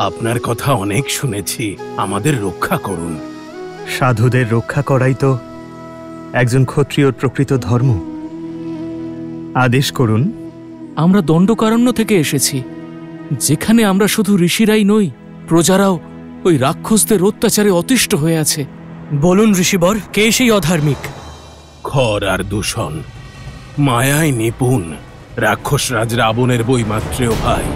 আপনার কথা অনেক শুনেছি, আমাদের রক্ষা করুন। সাধুদের রক্ষা করাই তো একজন ক্ষত্রিয়র প্রকৃত ধর্ম। আদেশ করুন। আমরা দণ্ডকারণ্য থেকে এসেছি, যেখানে আমরা শুধু ঋষিরাই নই, প্রজারাও ওই রাক্ষসদের অত্যাচারে অতিষ্ঠ হয়ে আছে। বলুন ঋষিবর, কে সেই অধার্মিক? খর আর দূষণ, মায়ায় নিপুণ রাক্ষসরাজ রাবণের বৈমাত্রেয় ভাই।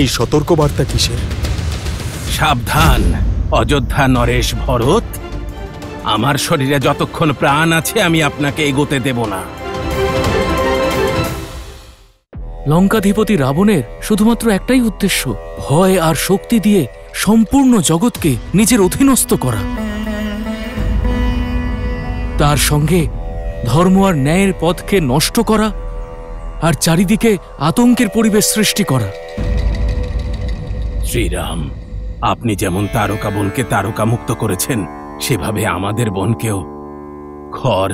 এই সতর্কবার্তা কিসের? সাবধান অযোধ্যা নরেশ ভরত, আমার শরীরে যতক্ষণ প্রাণ আছে আমি আপনাকে এগোতে দেব না। লঙ্কাধিপতি রাবণের শুধুমাত্র একটাই উদ্দেশ্য, ভয় আর শক্তি দিয়ে সম্পূর্ণ জগৎকে নিজের অধীনস্থ করা। তার সঙ্গে ধর্ম আর ন্যায়ের পথকে নষ্ট করা, আর চারিদিকে আতঙ্কের পরিবেশ সৃষ্টি করা। শ্রীরাম, আপনি যেমন তারকা বনকে তারকা মুক্ত করেছেন, সেভাবে আমাদের বনকেও খর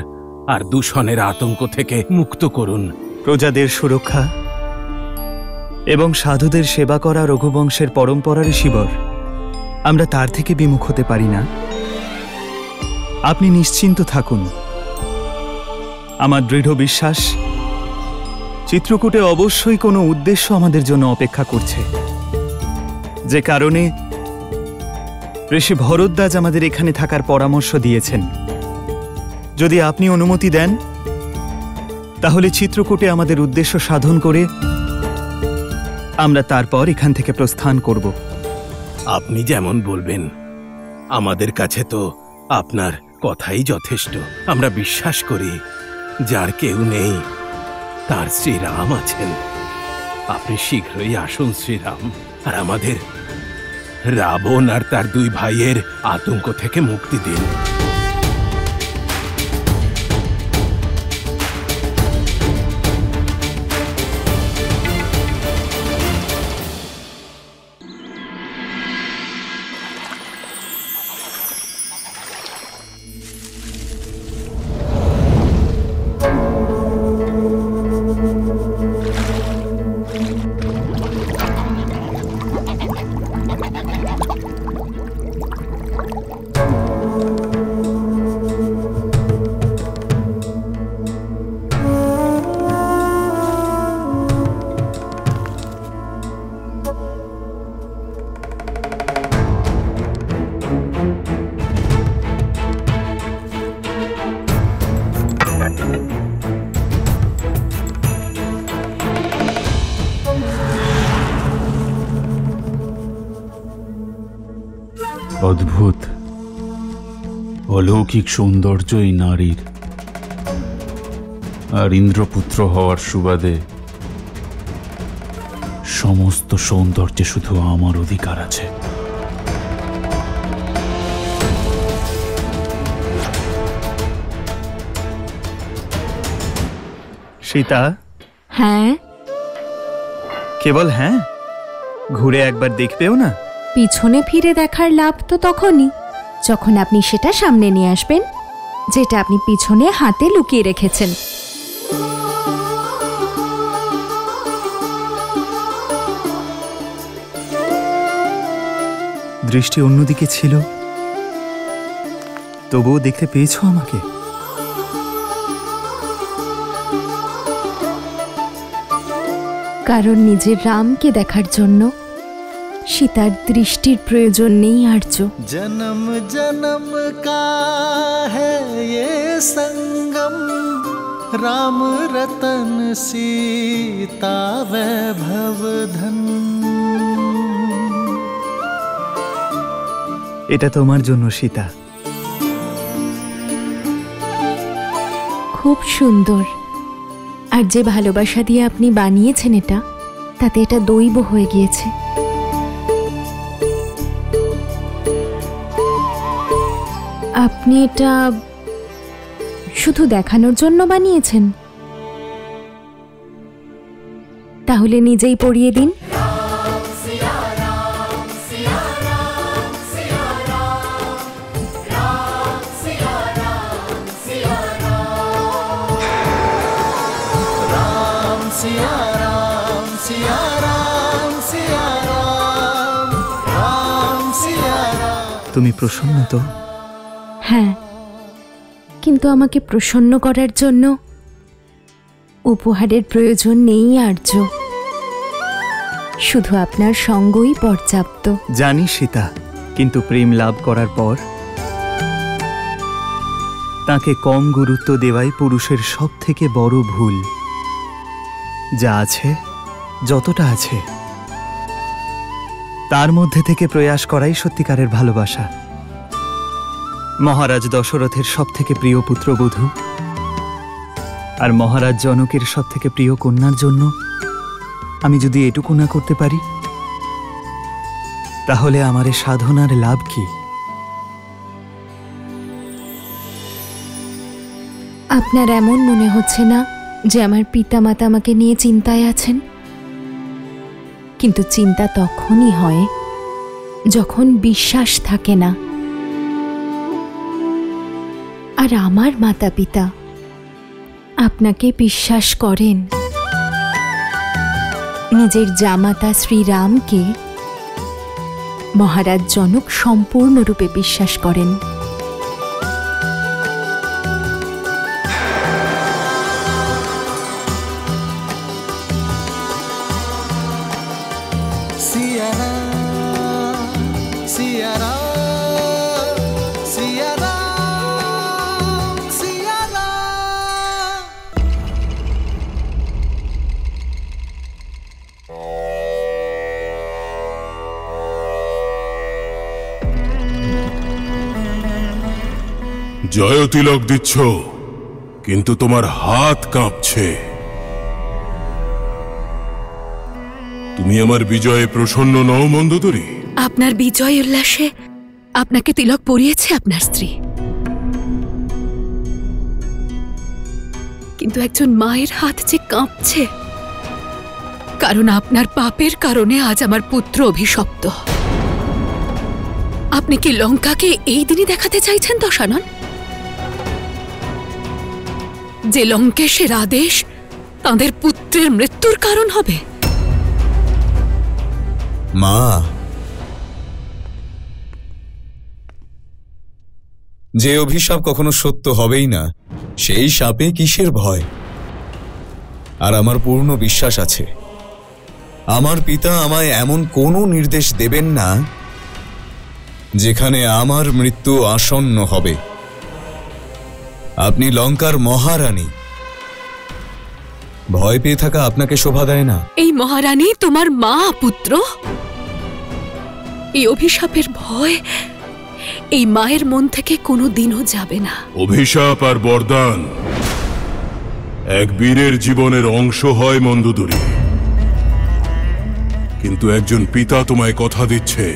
আর দূষণের আতঙ্ক থেকে মুক্ত করুন। প্রজাদের সুরক্ষা এবং সাধুদের সেবা করা রঘুবংশের পরম্পরা ঋষিবর, আমরা তার থেকে বিমুখ হতে পারি না। আপনি নিশ্চিন্ত থাকুন। আমার দৃঢ় বিশ্বাস, চিত্রকূটে অবশ্যই কোনো উদ্দেশ্য আমাদের জন্য অপেক্ষা করছে, যে কারণে ঋষি ভরদ্বাজ আমাদের এখানে থাকার পরামর্শ দিয়েছেন। যদি আপনি অনুমতি দেন, তাহলে চিত্রকূটে আমাদের উদ্দেশ্য সাধন করে আমরা তারপর এখান থেকে প্রস্থান করব। আপনি যেমন বলবেন, আমাদের কাছে তো আপনার কথাই যথেষ্ট। আমরা বিশ্বাস করি যার কেউ নেই তার শ্রীরাম আছেন। আপনি শীঘ্রই আসুন শ্রীরাম, আর আমাদের রাবণ আর তার দুই ভাইয়ের আতঙ্ক থেকে মুক্তি দিন। অদ্ভুত অলৌকিক সৌন্দর্য এই নারীর, আর ইন্দ্রপুত্র হওয়ার সুবাদে সমস্ত সৌন্দর্যে শুধু আমার অধিকার আছে। সীতা, হ্যাঁ? কেবল হ্যাঁ? ঘুরে একবার দেখবেও না? পিছনে ফিরে দেখার লাভ তো তখনই যখন আপনি সেটা সামনে নিয়ে আসবেন, যেটা আপনি পিছনে হাতে লুকিয়ে রেখেছেন। দৃষ্টি অন্যদিকে ছিল, তবুও দেখতে পেয়েছো আমাকে? কারণ নিজের রামকে দেখার জন্য সীতার দৃষ্টির প্রয়োজন নেই আর্য। जन्म जन्म का है ये संगम, राम रतन सीता वैभव धन। এটা তোমার জন্য সীতা। খুব সুন্দর। আর যে ভালোবাসা দিয়ে আপনি বানিয়েছেন এটা, তাতে এটা দৈব হয়ে গিয়েছে। আপনি এটা শুধু দেখানোর জন্য বানিয়েছেন? তাহলে নিজেই পড়িয়ে দিন। তুমি প্রসন্ন তো? হ্যাঁ, কিন্তু আমাকে প্রসন্ন করার জন্য উপহারের প্রয়োজন নেই আর্য। শুধু আপনার সঙ্গই পর্যাপ্ত। জানি সীতা, কিন্তু প্রেম লাভ করার পর তাকে কম গুরুত্ব দেওয়াই পুরুষের সব থেকে বড় ভুল। যা আছে, যতটা আছে, তার মধ্যে থেকে প্রয়াস করাই সত্যিকারের ভালোবাসা। মহারাজ দশরথের সব থেকে প্রিয় পুত্রবধূ আর মহারাজ জনকের সব থেকে প্রিয় কন্যার জন্য আমি যদি এটুকু না করতে পারি, তাহলে আমার এ সাধনার লাভ কি? আপনার এমন মনে হচ্ছে না যে আমার পিতামাতা আমাকে নিয়ে চিন্তায় আছেন? কিন্তু চিন্তা তখনই হয় যখন বিশ্বাস থাকে না। আর আমার মাতা পিতা আপনাকে বিশ্বাস করেন। নিজের জামাতা শ্রীরামকে মহারাজ জনক সম্পূর্ণরূপে বিশ্বাস করেন। জয় তিলক দিচ্ছ, কিন্তু তোমার হাত কাঁপছে। তুমি আমার বিজয়ে প্রসন্ন নও মন্দোদরী? আপনার বিজয় উল্লাসে আপনাকে তিলক পরিয়েছে আপনার স্ত্রী, কিন্তু একজন মায়ের হাত যে কাঁপছে, কারণ আপনার পাপের কারণে আজ আমার পুত্র অভিশপ্ত। আপনি কি লঙ্কাকে এই দিনই দেখাতে চাইছেন দশানন, যে লঙ্কেশের আদেশ তাঁদের পুত্রের মৃত্যুর কারণ হবে? মা, যে অভিশাপ কখনো সত্য হবেই না, সেই শাপে কিসের ভয়? আর আমার পূর্ণ বিশ্বাস আছে, আমার পিতা আমায় এমন কোনো নির্দেশ দেবেন না যেখানে আমার মৃত্যু আসন্ন হবে। আপনি লঙ্কার মহারানী, ভয় পেয়ে থাকা আপনাকে শোভা দেয় না। এই মহারানী তোমার মা পুত্র? এই অভিশাপের ভয় এই মায়ের মন থেকে কোনো দিনও যাবে না। অভিশাপ আর বরদান এক বীরের জীবনের অংশ হয় মন্দোদরী, কিন্তু একজন পিতা তোমায় কথা দিচ্ছে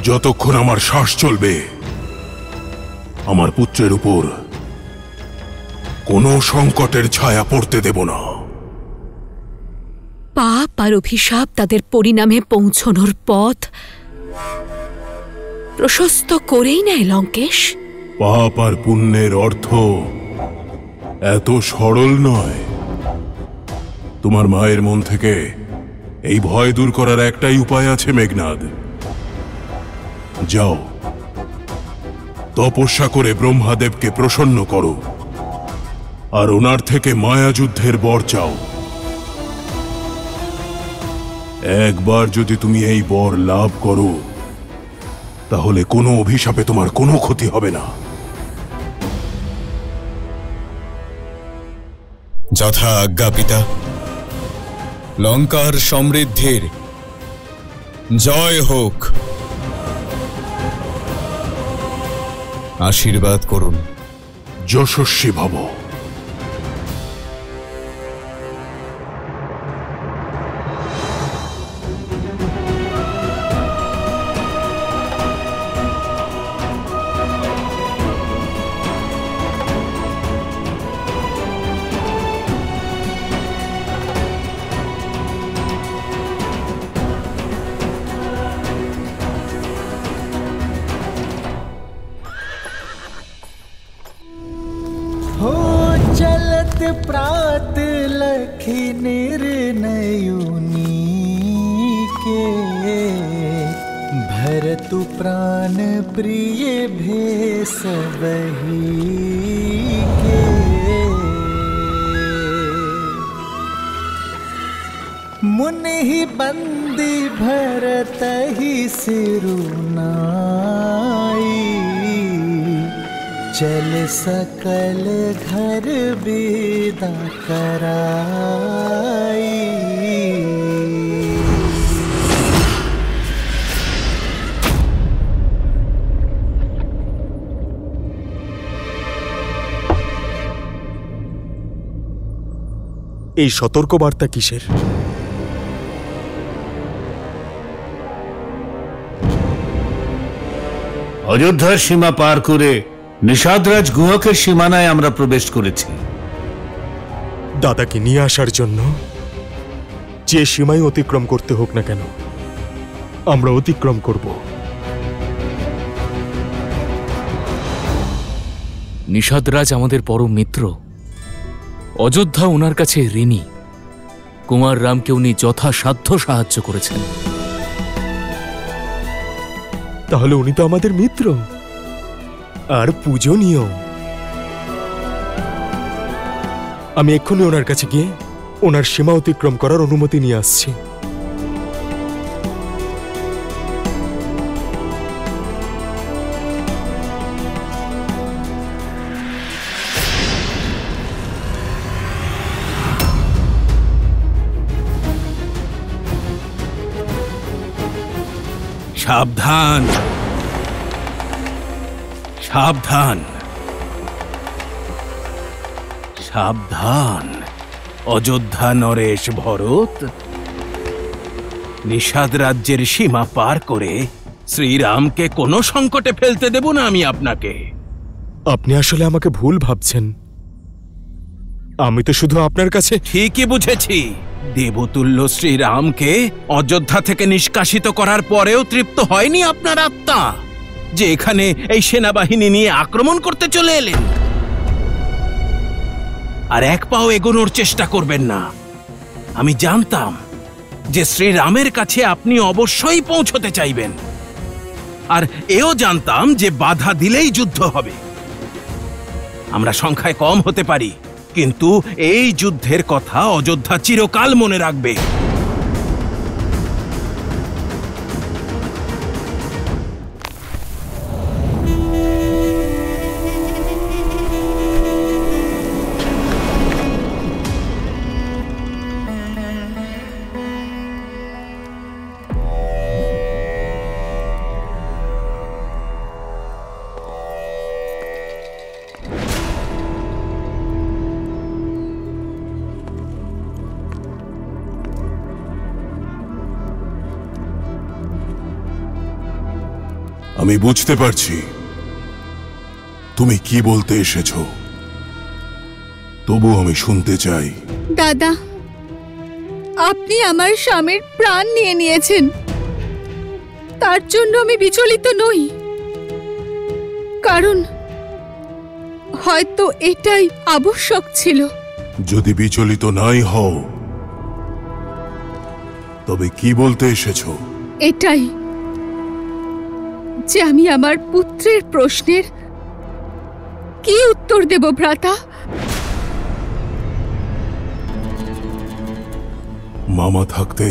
যতক্ষণ আমার শ্বাস চলবে আমার পুত্রের উপর কোনো সংকটের ছায়া পড়তে দেব না। পাপ আর অভিশাপ তাদের পরিণামে পৌঁছনোর পথ প্রশস্ত করেই নেয় লঙ্কেশ। পাপ আর পুণ্যের অর্থ এত সরল নয়। তোমার মায়ের মন থেকে এই ভয় দূর করার একটাই উপায় আছে মেঘনাদ। যাও, তপস্যা করে ব্রহ্মাদেবকে প্রসন্ন করো আর ওনার থেকে মায়াযুদ্ধের বর চাও। একবার যদি তুমি এই বর লাভ করো তাহলে কোনো অভিশাপে তোমার কোনো ক্ষতি হবে না। যথা আজ্ঞা পিতা। লঙ্কার সমৃদ্ধির জয় হোক। আশীর্বাদ করুন। যশস্বী ভব। प्रात लखी निर्णयुनी के भरतु प्राण प्रिय भेष बही के मुनि ही बंदी भरत ही सिरुनाई चल सकल घर विदा कराई। এই সতর্কবার্তা কিসের? অযোধ্যার সীমা পার করে নিষাদরাজ গুহকের সীমানায় আমরা প্রবেশ করেছি। দাদাকে নিয়ে আসার জন্য যে সীমাই অতিক্রম করতে হোক না কেন আমরা অতিক্রম করব। নিষাদরাজ আমাদের পরম মিত্র। অযোধ্যা ওনার কাছে ঋণী। কুমার রামকে উনি যথাসাধ্য সাহায্য করেছেন। তাহলে উনি তো আমাদের মিত্র আর পূজনীয়। আমি এক্ষুনি ওনার কাছে গিয়ে ওনার সীমা অতিক্রম করার অনুমতি নিয়ে আসছি। সাবধান, সাবধান, সাবধান অযোধ্যা নরেশ ভরত। নিষাদ রাজ্যের সীমা পার করে শ্রীরামকে কোনো সংকটে ফেলতে দেব না আমি আপনাকে। আপনি আসলে আমাকে ভুল ভাবছেন। আমি তো শুধু আপনার কাছে। ঠিকই বুঝেছি। দেবতুল্য শ্রীরামকে অযোধ্যা থেকে নিষ্কাশিত করার পরেও তৃপ্ত হয়নি আপনার আত্মা যে এখানে এই সেনাবাহিনী নিয়ে আক্রমণ করতে চলে এলেন। আর এক পাও এগোনোর চেষ্টা করবেন না। আমি জানতাম যে শ্রীরামের কাছে আপনি অবশ্যই পৌঁছতে চাইবেন, আর এও জানতাম যে বাধা দিলেই যুদ্ধ হবে। আমরা সংখ্যায় কম হতে পারি, কিন্তু এই যুদ্ধের কথা অযোধ্যা চিরকাল মনে রাখবে। আমি বুঝতে পারছি তুমি কি বলতে এসেছো, তবু আমি শুনতে চাই। দাদা, আপনি আমার স্বামীর প্রাণ নিয়ে নিয়েছেন, তার জন্য আমি বিচলিত নই। কারণ হয়তো এটাই আবশ্যক ছিল। যদি বিচলিত নাই হও, তবে কি বলতে এসেছো? এটাই যে আমি আমার পুত্রের প্রশ্নের কি উত্তর দেব ভ্রাতা? মামা থাকতে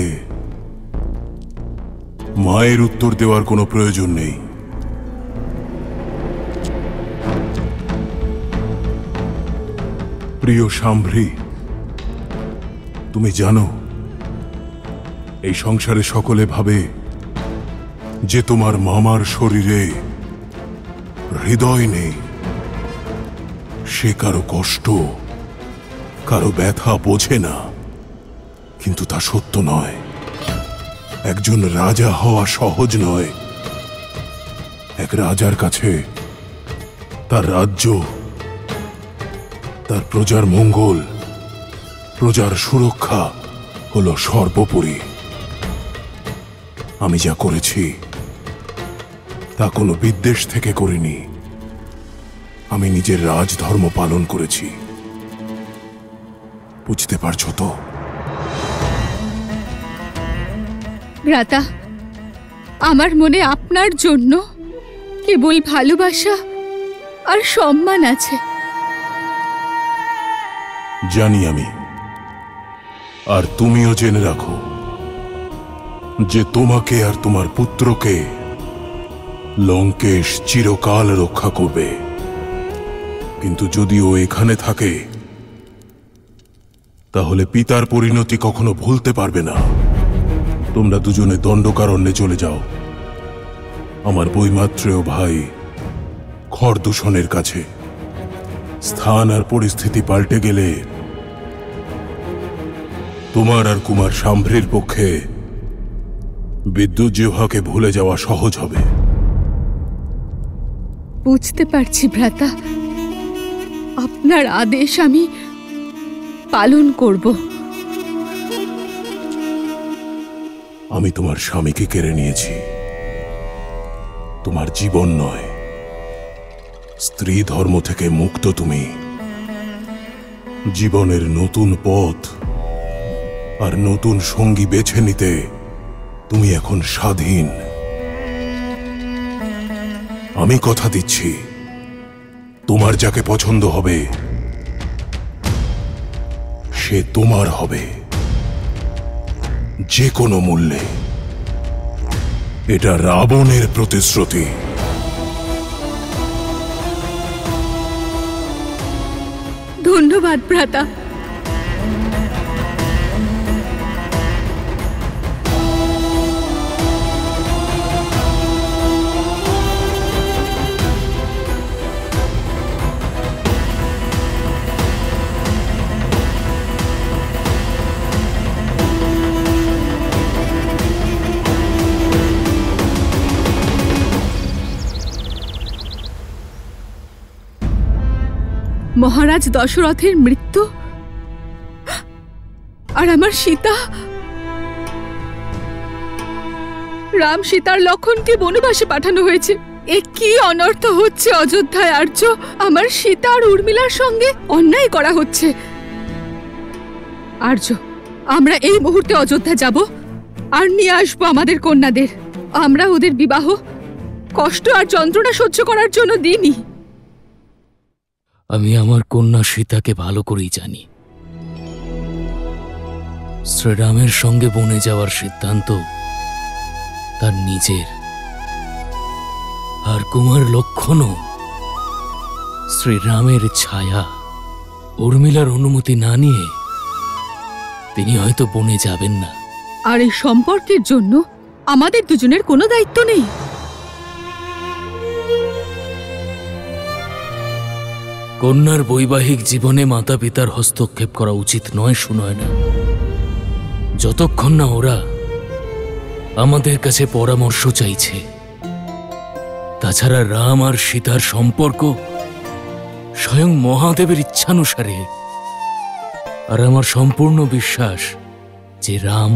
মায়ের উত্তর দেওয়ার কোনো প্রয়োজন নেই। প্রিয় শাম্ভ্রী, তুমি জানো এই সংসারে সকলে ভাবে যে তোমার মামার শরীরে হৃদয় নেই, সে কারো কষ্ট, কারো ব্যথা বোঝে না। কিন্তু তা সত্য নয়। একজন রাজা হওয়া সহজ নয়। এক রাজার কাছে তার রাজ্য, তার প্রজার মঙ্গল, প্রজার সুরক্ষা হলো সর্বোপরি। আমি যা করেছি তা কোনো বিদ্বেষ থেকে করিনি। আমি নিজের রাজধর্ম পালন করেছি। বুঝতে পারছো তো? ভ্রাতা, আমার মনে আপনার জন্য কেবল ভালোবাসা আর সম্মান আছে। জানি আমি, আর তুমিও জেনে রাখো যে তোমাকে আর তোমার পুত্রকে লঙ্কেশ চিরকাল রক্ষা করবে। কিন্তু যদি ও এখানে থাকে, তাহলে পিতার পরিণতি কখনো ভুলতে পারবে না। তোমরা দুজনে দণ্ডকারণ্যে চলে যাও, আমার বৈমাত্রেয় ভাই খরদূষণের কাছে। স্থান আর পরিস্থিতি পাল্টে গেলে তোমার আর কুমার শাম্ভ্রীর পক্ষে বিদ্যুৎ জিহ্বাকে ভুলে যাওয়া সহজ হবে। বুঝতে পারছি ভ্রাতা, আপনার আদেশ আমি পালন করব। আমি তোমার স্বামীকে কেড়ে নিয়েছি, তোমার জীবন নয়। স্ত্রী ধর্ম থেকে মুক্ত তুমি। জীবনের নতুন পথ আর নতুন সঙ্গী বেছে নিতে তুমি এখন স্বাধীন। আমি কথা দিচ্ছি, তোমার যাকে পছন্দ হবে সে তোমার হবে, যে কোনো মূল্যে। এটা রাবণের প্রতিশ্রুতি। ধন্যবাদ ভ্রাতা। মহারাজ দশরথের মৃত্যু আর আমার সীতা, রাম সীতার লক্ষণকে বনবাসে পাঠানো হয়েছে। এ কি অনর্থ হচ্ছে অযোধ্যায় আর্য? আমার সীতা আর উর্মিলার সঙ্গে অন্যায় করা হচ্ছে। আর্য, আমরা এই মুহূর্তে অযোধ্যা যাব আর নিয়ে আসবো আমাদের কন্যাদের। আমরা ওদের বিবাহ কষ্ট আর যন্ত্রণা সহ্য করার জন্য দিইনি। আমি আমার কন্যা সীতাকে ভালো করেই জানি। শ্রীরামের সঙ্গে বনে যাওয়ার সিদ্ধান্ত তার নিজের, আর কুমার লক্ষণও শ্রীরামের ছায়া। উর্মিলার অনুমতি না নিয়ে তিনি হয়তো বনে যাবেন না। আর এই সম্পর্কের জন্য আমাদের দুজনের কোনো দায়িত্ব নেই। কন্যার বৈবাহিক জীবনে মাতা পিতার হস্তক্ষেপ করা উচিত নয় শুনয় না, যতক্ষণ না ওরা আমাদের কাছে পরামর্শ চাইছে। তাছাড়া রাম আর সীতার সম্পর্ক স্বয়ং মহাদেবের ইচ্ছানুসারে। আর আমার সম্পূর্ণ বিশ্বাস যে রাম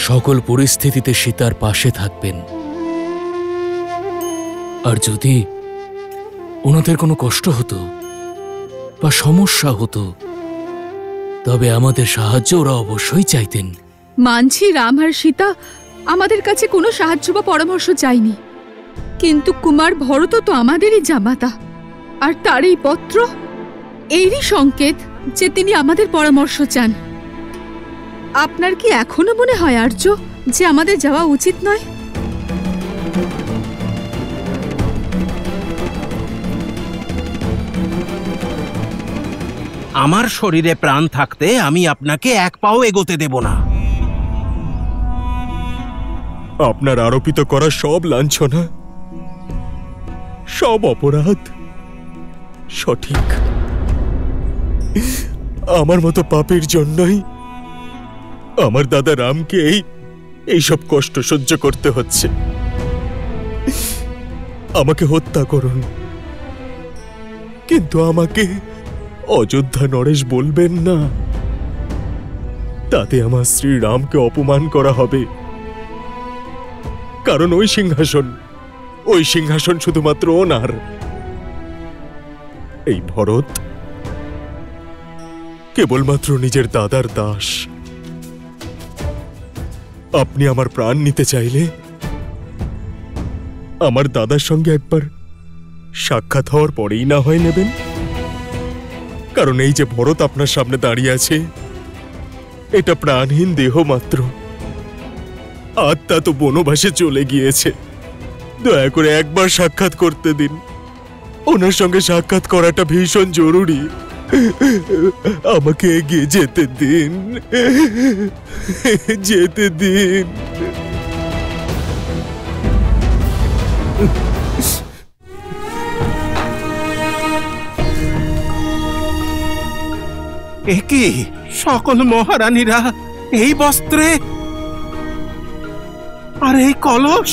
সকল পরিস্থিতিতে সীতার পাশে থাকবেন। আর যদি ওনাদের কোনো কষ্ট হতো বা সমস্যা হতো, তবে আমাদের সাহায্য ওরা অবশ্যই চাইতেন। মানছি রাম আর সীতা আমাদের কাছে কোনো সাহায্য বা পরামর্শ চাইনি, কিন্তু কুমার ভরত তো আমাদেরই জামাতা, আর তার এই পত্র এরই সংকেত যে তিনি আমাদের পরামর্শ চান। আপনার কি এখনো মনে হয় আর্য যে আমাদের যাওয়া উচিত নয়? আমার শরীরে প্রাণ থাকতে আমি আপনাকে এক পাও এগোতে দেব না। আপনার আরোপিত করা সব লাঞ্ছনা, সব অপরাধ সঠিক। আমার মতো পাপীর জন্যই আমার দাদা রামকে এইসব কষ্ট সহ্য করতে হচ্ছে। আমাকে হত্যা করুন, কিন্তু আমাকে অযোধ্যা নরেশ বলবেন না। তাতে আমার শ্রীরামকে অপমান করা হবে। কারণ ওই সিংহাসন শুধুমাত্র ওনার। এই ভরত কেবলমাত্র নিজের দাদার দাস। আপনি আমার প্রাণ নিতে চাইলে আমার দাদার সঙ্গে একবার সাক্ষাৎ হওয়ার পরেই না হয় নেবেন। কারণ এই যে ভরত আপনার সামনে দাঁড়িয়ে আছে, এটা প্রাণহীন দেহ মাত্র। আত্মা তো বনবাসে চলে গিয়েছে। দয়া করে একবার সাক্ষাৎ করতে দিন। ওনার সঙ্গে সাক্ষাৎ করাটা ভীষণ জরুরি। আমাকে এগিয়ে যেতে দিন, যেতে দিন। একি সকল মহারানীরা এই বস্ত্রে আর এই কলস?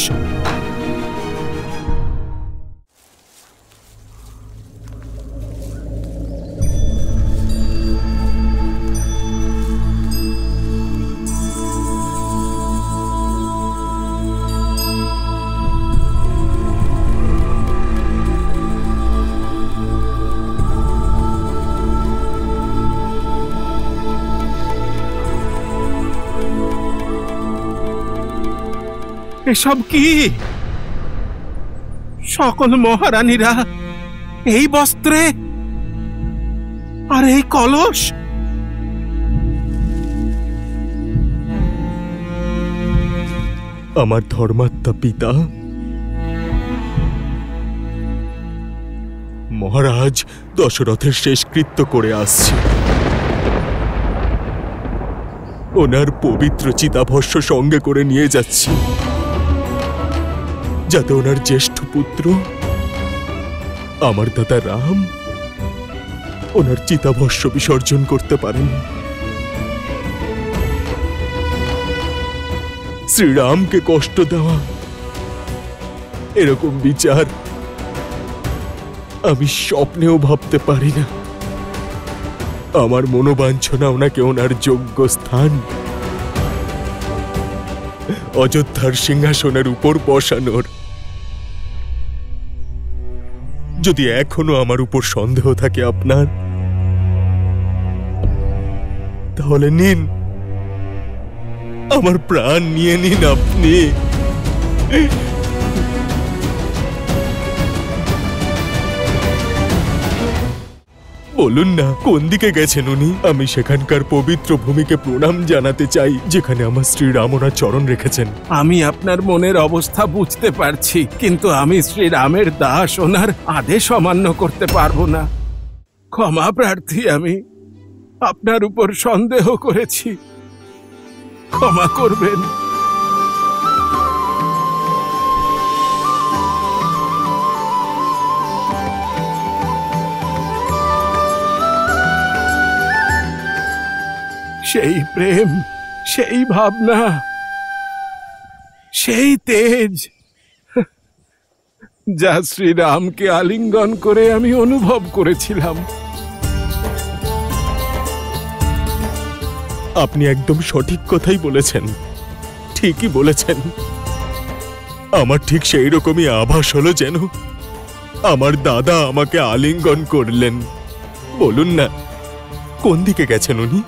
এসব কি? সকল মহারানীরা এই বস্ত্রে আর এই কলস? আমার ধর্মাত্মা পিতা মহারাজ দশরথের শেষকৃত্য করে আসছে। ওনার পবিত্র চিতাভস্য সঙ্গে করে নিয়ে যাচ্ছি, যাতে ওনার জ্যেষ্ঠ পুত্র আমার দাদা রাম ওনার চিতাভস্য বিসর্জন করতে পারেন। শ্রীরামকে কষ্ট দেওয়া, এরকম বিচার আমি স্বপ্নেও ভাবতে পারি না। আমার মনোবাঞ্ছনা ওনাকে ওনার যোগ্য স্থান অযোধ্যার সিংহাসনের উপর বসানোর। যদি এখনো আমার উপর সন্দেহ থাকে আপনার, তাহলে নিন, আমার প্রাণ নিয়ে নিন আপনি। বলুন না কোন দিকে গেছেন উনি? আমি সেখানকার পবিত্র ভূমিকে প্রণাম জানাতে চাই, যেখানে আমার শ্রীরাম ওনার চরণ রেখেছেন। আমি আপনার মনের অবস্থা বুঝতে পারছি, কিন্তু আমি শ্রীরামের দাস, ওনার আদেশ অমান্য করতে পারবো না। ক্ষমা প্রার্থী, আমি আপনার উপর সন্দেহ করেছি, ক্ষমা করবেন। সেই প্রেম, সেই ভাবনা, সেই তেজ যা শ্রীরামকে আলিঙ্গন করে আমি অনুভব করেছিলাম। আপনি একদম সঠিক কথাই বলেছেন, ঠিকই বলেছেন। আমার ঠিক সেই রকমই আভাস হলো যেন আমার দাদা আমাকে আলিঙ্গন করলেন। বলুন না কোন দিকে গেছেন উনি?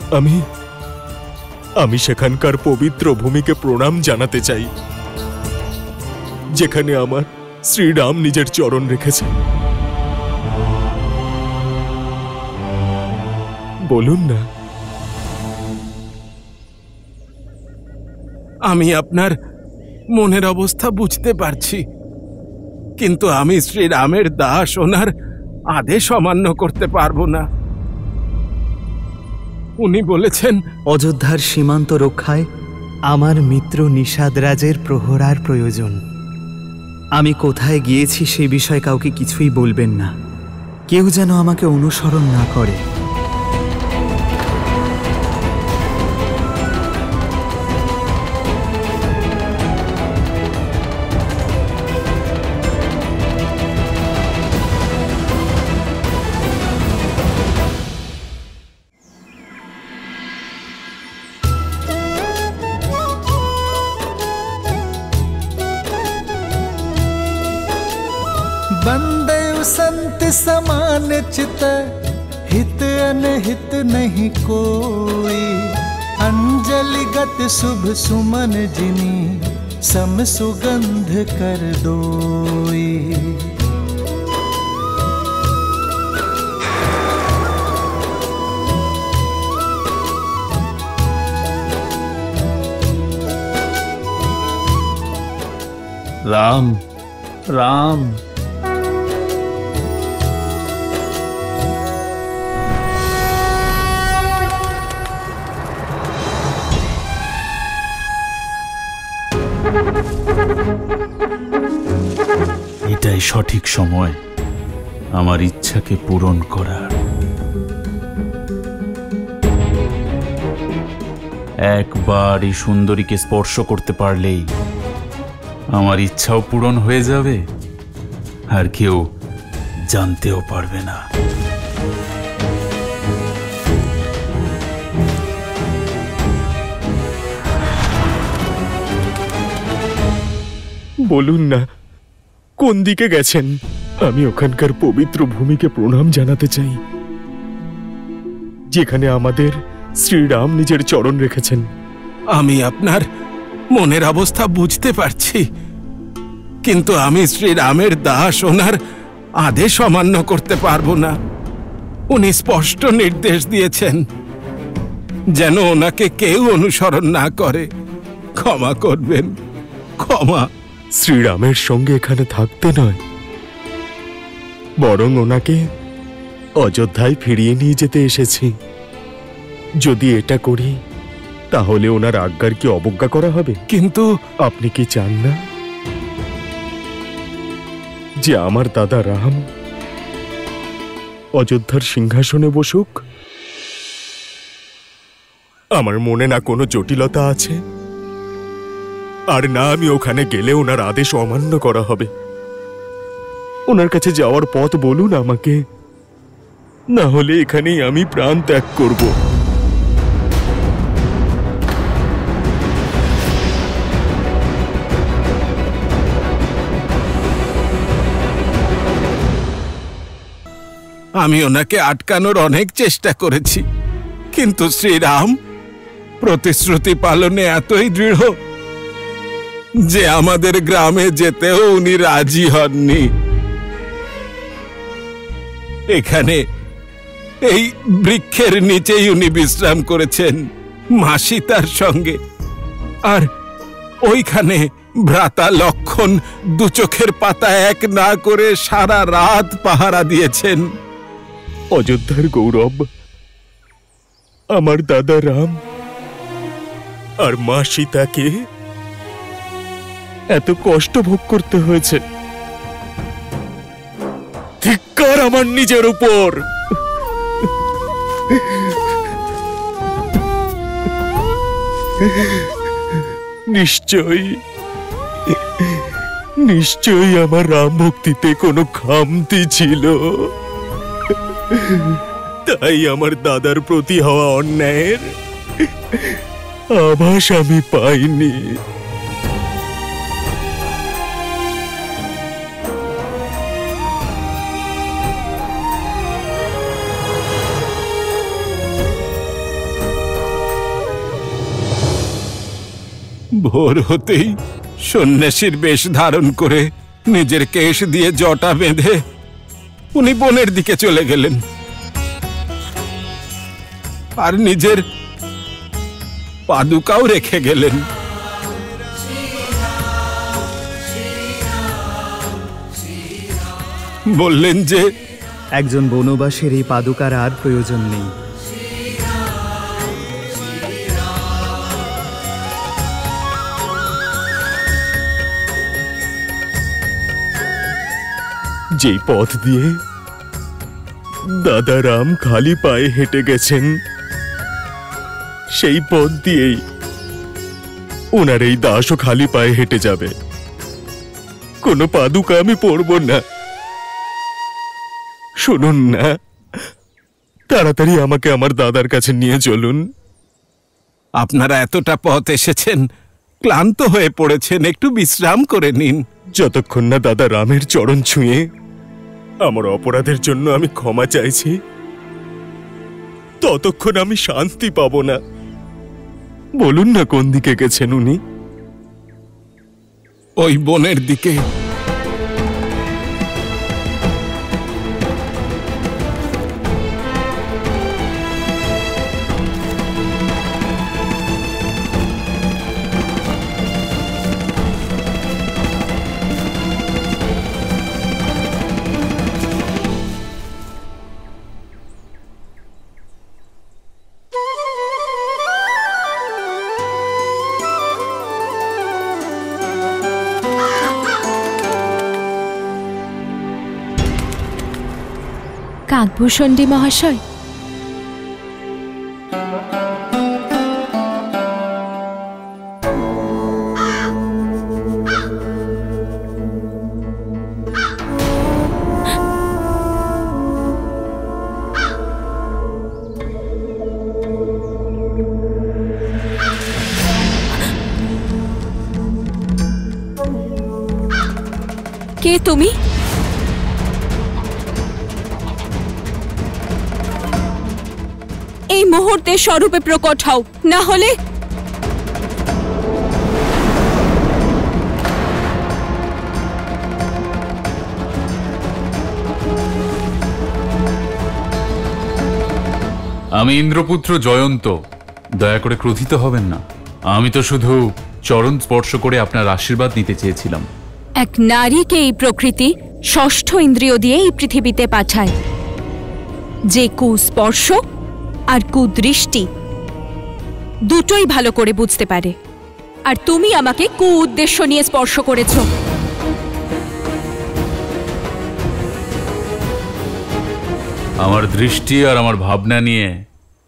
আমি সেখানকার পবিত্র ভূমিকে প্রণাম জানাতে চাই, যেখানে আমার শ্রীরাম নিজের চরণ রেখেছে। বলুন না। আমি আপনার মনের অবস্থা বুঝতে পারছি, কিন্তু আমি শ্রীরামের দাস, ওনার আদেশ অমান্য করতে পারবো না। উনি বলেছেন অযোধ্যার সীমান্ত রক্ষায় আমার মিত্র নিষাদরাজের প্রহরার প্রয়োজন। আমি কোথায় গিয়েছি সে বিষয়ে কাউকে কিছুই বলবেন না, কেউ যেন আমাকে অনুসরণ না করে। बंदेव संत समान चित, हित अनहित नहीं कोई। अंजलिगत शुभ सुमन जिनी, सम सुगंध कर दोई। রাম রাম এটাই সঠিক সময় আমার ইচ্ছাকে পূরণ করার। একবার এই সুন্দরীকে স্পর্শ করতে পারলেই আমার ইচ্ছাও পূরণ হয়ে যাবে, আর কেউ জানতেও পারবে না। বলুন না কোন দিকে গেছেন? আমি ওখানকার পবিত্র ভূমিকে প্রণাম জানাতে চাই, যেখানে আমাদের শ্রীরাম নিজের চরণ রেখেছেন। আমি আপনার মনের অবস্থা বুঝতে পারছি, কিন্তু আমি শ্রীরামের দাস, ওনার আদেশ অমান্য করতে পারবো না। উনি স্পষ্ট নির্দেশ দিয়েছেন যেন ওনাকে কেউ অনুসরণ না করে। ক্ষমা করবেন, ক্ষমা। শ্রীরামের সঙ্গে এখানে থাকতে নয়, বরং ওনাকে অযোধ্যায় ফিরিয়ে নিয়ে যেতে এসেছি। যদি এটা করি তাহলে ওনার আজ্ঞার কি অবজ্ঞা করা হবে? কিন্তু আপনি কি চান না যে আমার দাদা রাম অযোধ্যার সিংহাসনে বসুক? আমার মনে না কোনো জটিলতা আছে, আর না আমি ওখানে গেলে ওনার আদেশ অমান্য করা হবে। ওনার কাছে যাওয়ার পথ বলুন আমাকে, না হলে এখানেই আমি প্রাণ ত্যাগ করব। আমি ওনাকে আটকানোর অনেক চেষ্টা করেছি, কিন্তু শ্রীরাম প্রতিশ্রুতি পালনে এতই দৃঢ় যে আমাদের গ্রামে যেতেও উনি রাজি হননি। এখানে এই বৃক্ষের নিচেই উনি বিশ্রাম করেছেন মা সীতার সঙ্গে, আর ওইখানে ভ্রাতা লক্ষণ দু চোখের পাতা এক না করে সারা রাত পাহারা দিয়েছেন। অযোধ্যার গৌরব আমার দাদা রাম আর মা সীতাকে এত কষ্ট ভোগ করতে হয়েছে। ধিক্কার আমার নিজের উপর। নিশ্চয়ই আমার রাম ভক্তিতে কোনো খামতি ছিল, তাই আমার দাদার প্রতি হওয়া অন্যায়ের আভাস আমি পাইনি। ভোর হতেই সন্ন্যাসীর বেশ ধারণ করে নিজের কেশ দিয়ে জটা বেঁধে উনি বনের দিকে চলে গেলেন, আর নিজের পাদুকাও রেখে গেলেন। বললেন যে একজন বনবাসীর এই পাদুকার আর প্রয়োজন নেই। যেই পথ দিয়ে দাদা রাম খালি পায়ে হেঁটে গেছেন, সেই পথ দিয়েই ওনার এই দাসও খালি পায়ে হেঁটে যাবে। কোনো পাদুকা আমি পরব না। শুনুন না, তাড়াতাড়ি আমাকে আমার দাদার কাছে নিয়ে চলুন। আপনারা এতটা পথ এসেছেন, ক্লান্ত হয়ে পড়েছেন, একটু বিশ্রাম করে নিন। যতক্ষণ না দাদা রামের চরণ ছুঁয়ে আমার অপরাধের জন্য আমি ক্ষমা চাইছি, ততক্ষণ আমি শান্তি পাবো না। বলুন না কোন দিকে গেছেন উনি? ওই বনের দিকে। কাকভূষণ্ডী মহাশয়, কে তুমি? এই মুহূর্তে স্বরূপে প্রকট হও, না হলে আমি ইন্দ্রপুত্র জয়ন্ত, দয়া করে ক্রোধিত হবেন না। আমি তো শুধু চরণ স্পর্শ করে আপনার আশীর্বাদ নিতে চেয়েছিলাম। এক নারীকে এই প্রকৃতি ষষ্ঠ ইন্দ্রিয় দিয়ে এই পৃথিবীতে পাঠায়, যে কুস্পর্শ আর কুদৃষ্টি দুটোই ভালো করে বুঝতে পারে। আর তুমি আমাকে কু উদ্দেশ্য নিয়ে স্পর্শ করেছ। আমার দৃষ্টি আর আমার ভাবনা নিয়ে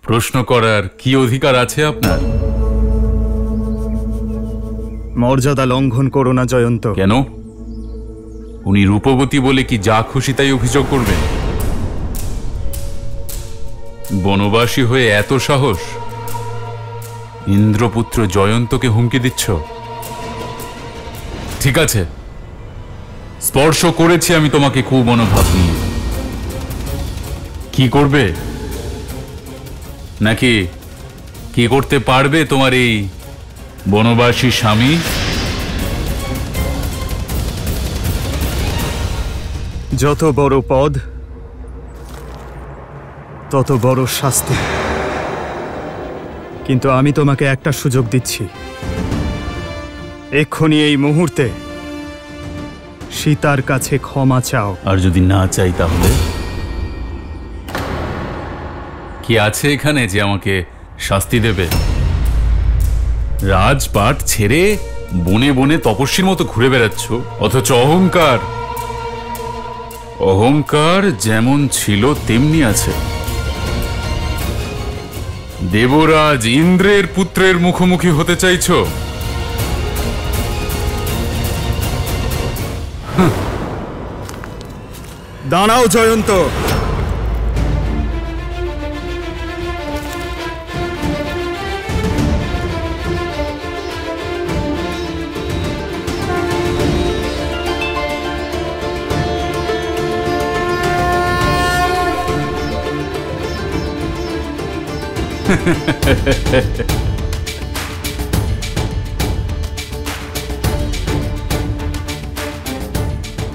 প্রশ্ন করার কি অধিকার আছে আপনার? মর্যাদা লঙ্ঘন করো না জয়ন্ত। কেন? উনি রূপবতী বলে কি যা খুশি তাই অভিযোগ করবেন? বনবাসী হয়ে এত সাহস? ইন্দ্রপুত্র জয়ন্তকে হুমকি দিচ্ছ? ঠিক আছে, স্পর্শ করেছি আমি তোমাকে কুমনোভাব নিয়ে। কি করবে? নাকি কি করতে পারবে তোমার এই বনবাসী স্বামী? যত বড় পদ তত বড় শাস্তি। কিন্তু আমি তোমাকে একটা সুযোগ দিচ্ছি, এক্ষুনি এই মুহূর্তে সীতার কাছে ক্ষমা চাও। আর যদি না চাই তাহলে কি আছে এখানে যে আমাকে শাস্তি দেবে? রাজপাট ছেড়ে বনে বনে তপস্বীর মতো ঘুরে বেড়াচ্ছ, অথচ অহংকার অহংকার যেমন ছিল তেমনি আছে। দেবরাজ ইন্দ্রের পুত্রের মুখোমুখি হতে চাইছ? দাঁড়াও জয়ন্ত।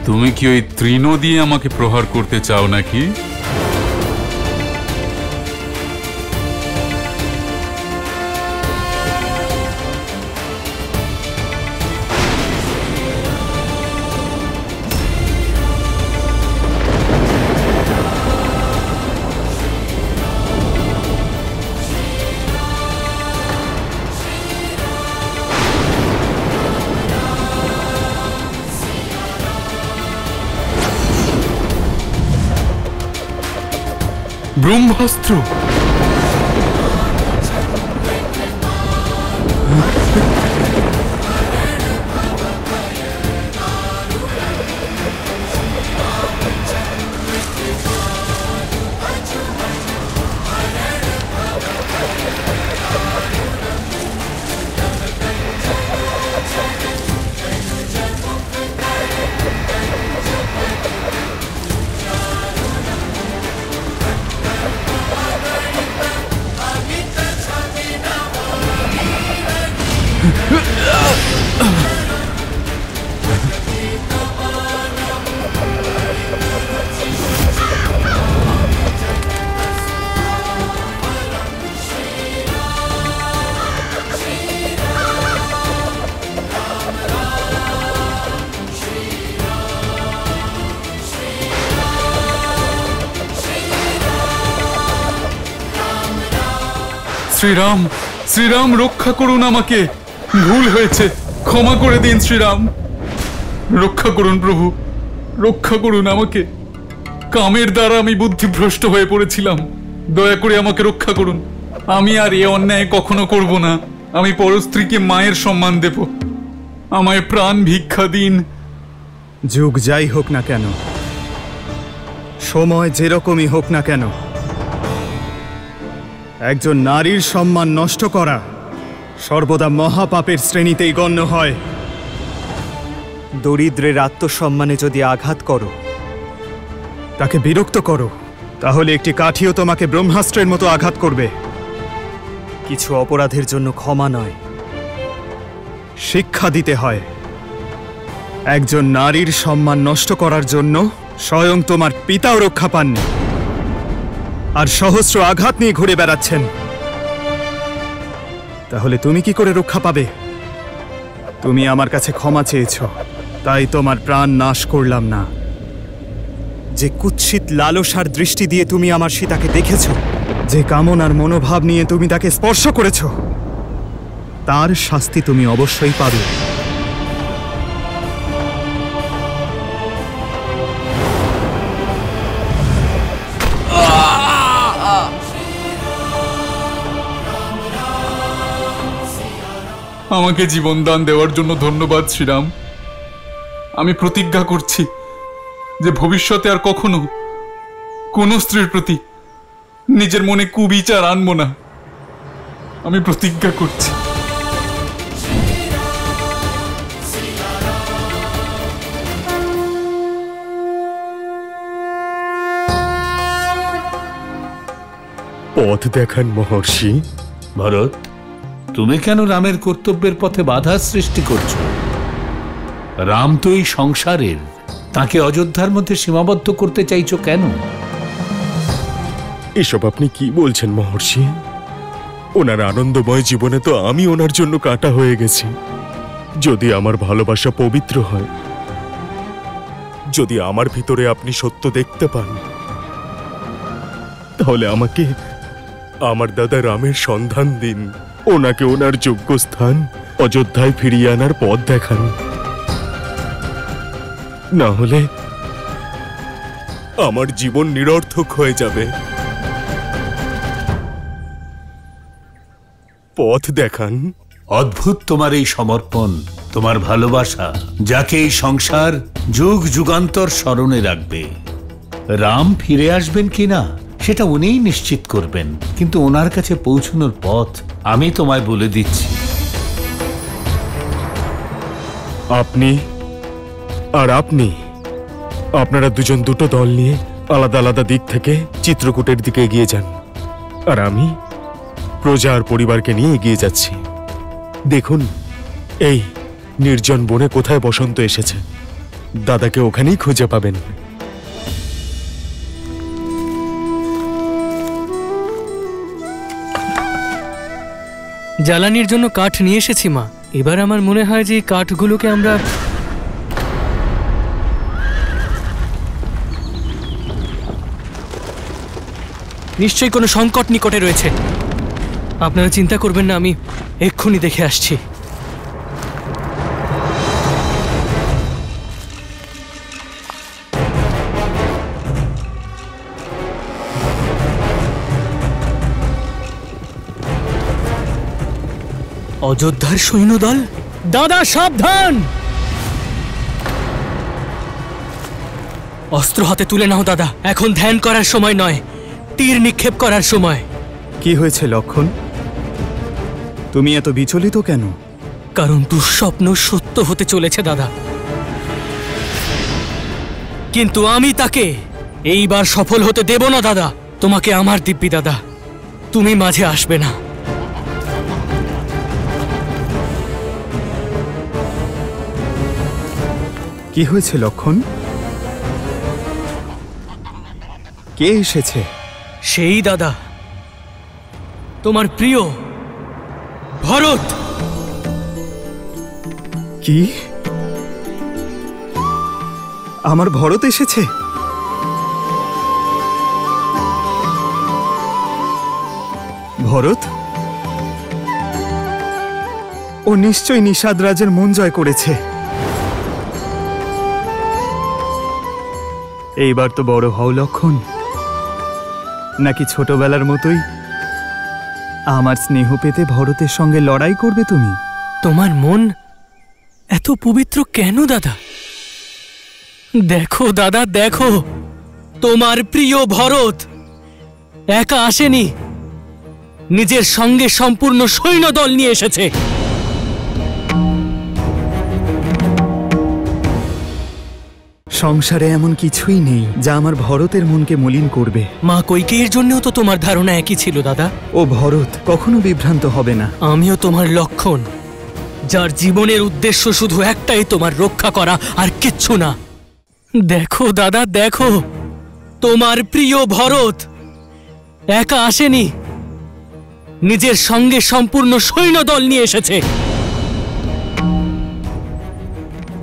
তুমি কি ওই তৃণ দিয়ে আমাকে প্রহার করতে চাও নাকি? ব্রহ্মাস্ত্র! শ্রীরাম, শ্রীরাম রক্ষা করুন আমাকে। ভুল হয়েছে, ক্ষমা করে দিন শ্রীরাম। রক্ষা করুন প্রভু, রক্ষা করুন আমাকে। কামের দ্বারা আমি বুদ্ধিভ্রষ্ট হয়ে পড়েছিলাম, দয়া করে আমাকে রক্ষা করুন। আমি আর এ অন্যায় কখনো করব না। আমি পরস্ত্রীকে মায়ের সম্মান দেব। আমায় প্রাণ ভিক্ষা দিন। যুগ যাই হোক না কেন, সময় যেরকমই হোক না কেন, একজন নারীর সম্মান নষ্ট করা সর্বদা মহাপাপের শ্রেণীতেই গণ্য হয়। দরিদ্রের আত্মসম্মানে যদি আঘাত করো, তাকে বিরক্ত করো, তাহলে একটি কাঠিও তোমাকে ব্রহ্মাস্ত্রের মতো আঘাত করবে। কিছু অপরাধের জন্য ক্ষমা নয়, শিক্ষা দিতে হয়। একজন নারীর সম্মান নষ্ট করার জন্য স্বয়ং তোমার পিতাও রক্ষা পাননি, আর সহস্র আঘাত নিয়ে ঘুরে বেড়াচ্ছেন। তাহলে তুমি কি করে রক্ষা পাবে? তুমি আমার কাছে ক্ষমা চেয়েছ, তাই তোমার প্রাণ নাশ করলাম না। যে কুৎসিত লালসার দৃষ্টি দিয়ে তুমি আমার সীতাকে দেখেছ, যে কামনার মনোভাব নিয়ে তুমি তাকে স্পর্শ করেছ, তার শাস্তি তুমি অবশ্যই পাবে। আমাকে জীবন দান দেওয়ার জন্য ধন্যবাদ শ্রীরাম। আমি প্রতিজ্ঞা করছি যে ভবিষ্যতে আর কখনো কোনো স্ত্রীর প্রতি নিজের মনে কুবিচার আনবো না। আমি প্রতিজ্ঞা করছি। পথ দেখান মহর্ষি। ভরত, তুমি কেন রামের কর্তব্যের পথে বাধা সৃষ্টি করছো? রাম তো এই সংসারের, তাকে অযোধ্যার মধ্যে সীমাবদ্ধ করতে চাইছো কেন? এসব আপনি কি বলছেন মহর্ষি? ওনার আনন্দময় জীবনে তো আমি ওনার জন্য কাটা হয়ে গেছি। যদি আমার ভালোবাসা পবিত্র হয়, যদি আমার ভিতরে আপনি সত্য দেখতে পান, তাহলে আমাকে আমার দাদা রামের সন্ধান দিন। ওনাকে ওনার যোগ্য স্থান অযোধ্যায় ফিরিয়ে আনার পথ দেখান। না হলে আমার জীবন নিরর্থক হয়ে যাবে। পথ দেখান। অদ্ভুত তোমার এই সমর্পণ, তোমার ভালোবাসা, যাকে এই সংসার যুগ যুগান্তর স্মরণে রাখবে। রাম ফিরে আসবেন কিনা সেটা উনিই নিশ্চিত করবেন, কিন্তু ওনার কাছে পৌঁছানোর পথ আমি তোমায় বলে দিচ্ছি। আপনি আর আপনি, আপনারা দুজন দুটো দল নিয়ে আলাদা আলাদা দিক থেকে চিত্রকূটের দিকে এগিয়ে যান, আর আমি প্রজা আর পরিবারকে নিয়ে এগিয়ে যাচ্ছি। দেখুন এই নির্জন বনে কোথায় বসন্ত এসেছে, দাদাকে ওখানেই খুঁজে পাবেন। জ্বালানির জন্য কাঠ নিয়ে এসেছি মা। এবার আমার মনে হয় যে এই কাঠগুলোকে আমরা নিশ্চয়ই কোনো সংকট নিকটে রয়েছে। আপনারা চিন্তা করবেন না, আমি এক্ষুনি দেখে আসছি। অযোধ্যার সৈন্যদল, দাদা সাবধান! অস্ত্র হাতে তুলে নাও দাদা, এখন ধ্যান করার সময় নয়, তীর নিক্ষেপ করার সময়। কি হয়েছে লক্ষণ? তুমি এত বিচলিত কেন? কারণ দুঃস্বপ্ন সত্য হতে চলেছে দাদা, কিন্তু আমি তাকে এইবার সফল হতে দেব না দাদা। তোমাকে আমার দিব্যি দাদা, তুমি মাঝে আসবে না। কি হয়েছে লক্ষণ? কে এসেছে? সেই দাদা, তোমার প্রিয় ভরত। কি? আমার ভরত এসেছে? ভরত? ও নিশ্চয়ই নিষাদ রাজের মন জয় করেছে। এইবার তো বড় হও লক্ষণ, নাকি ছোটবেলার মতোই আমার স্নেহ পেতে ভরতের সঙ্গে লড়াই করবে তুমি? তোমার মন এত পবিত্র কেন দাদা? দেখো দাদা, দেখো, তোমার প্রিয় ভরত একা আসেনি, নিজের সঙ্গে সম্পূর্ণ সৈন্যদল নিয়ে এসেছে। সংসারে এমন কিছুই নেই যা আমার ভরতের মনকে মলিন করবে। মা কৈকেয়ীর জন্যও তো তোমার ধারণা একই ছিল দাদা। ও ভরত কখনো বিভ্রান্ত হবে না। আমিও তোমার লক্ষণ, যার জীবনের উদ্দেশ্য শুধু একটাই, তোমার রক্ষা করা, আর কিচ্ছু না। দেখো দাদা, দেখো, তোমার প্রিয় ভরত একা আসেনি, নিজের সঙ্গে সম্পূর্ণ সৈন্যদল নিয়ে এসেছে।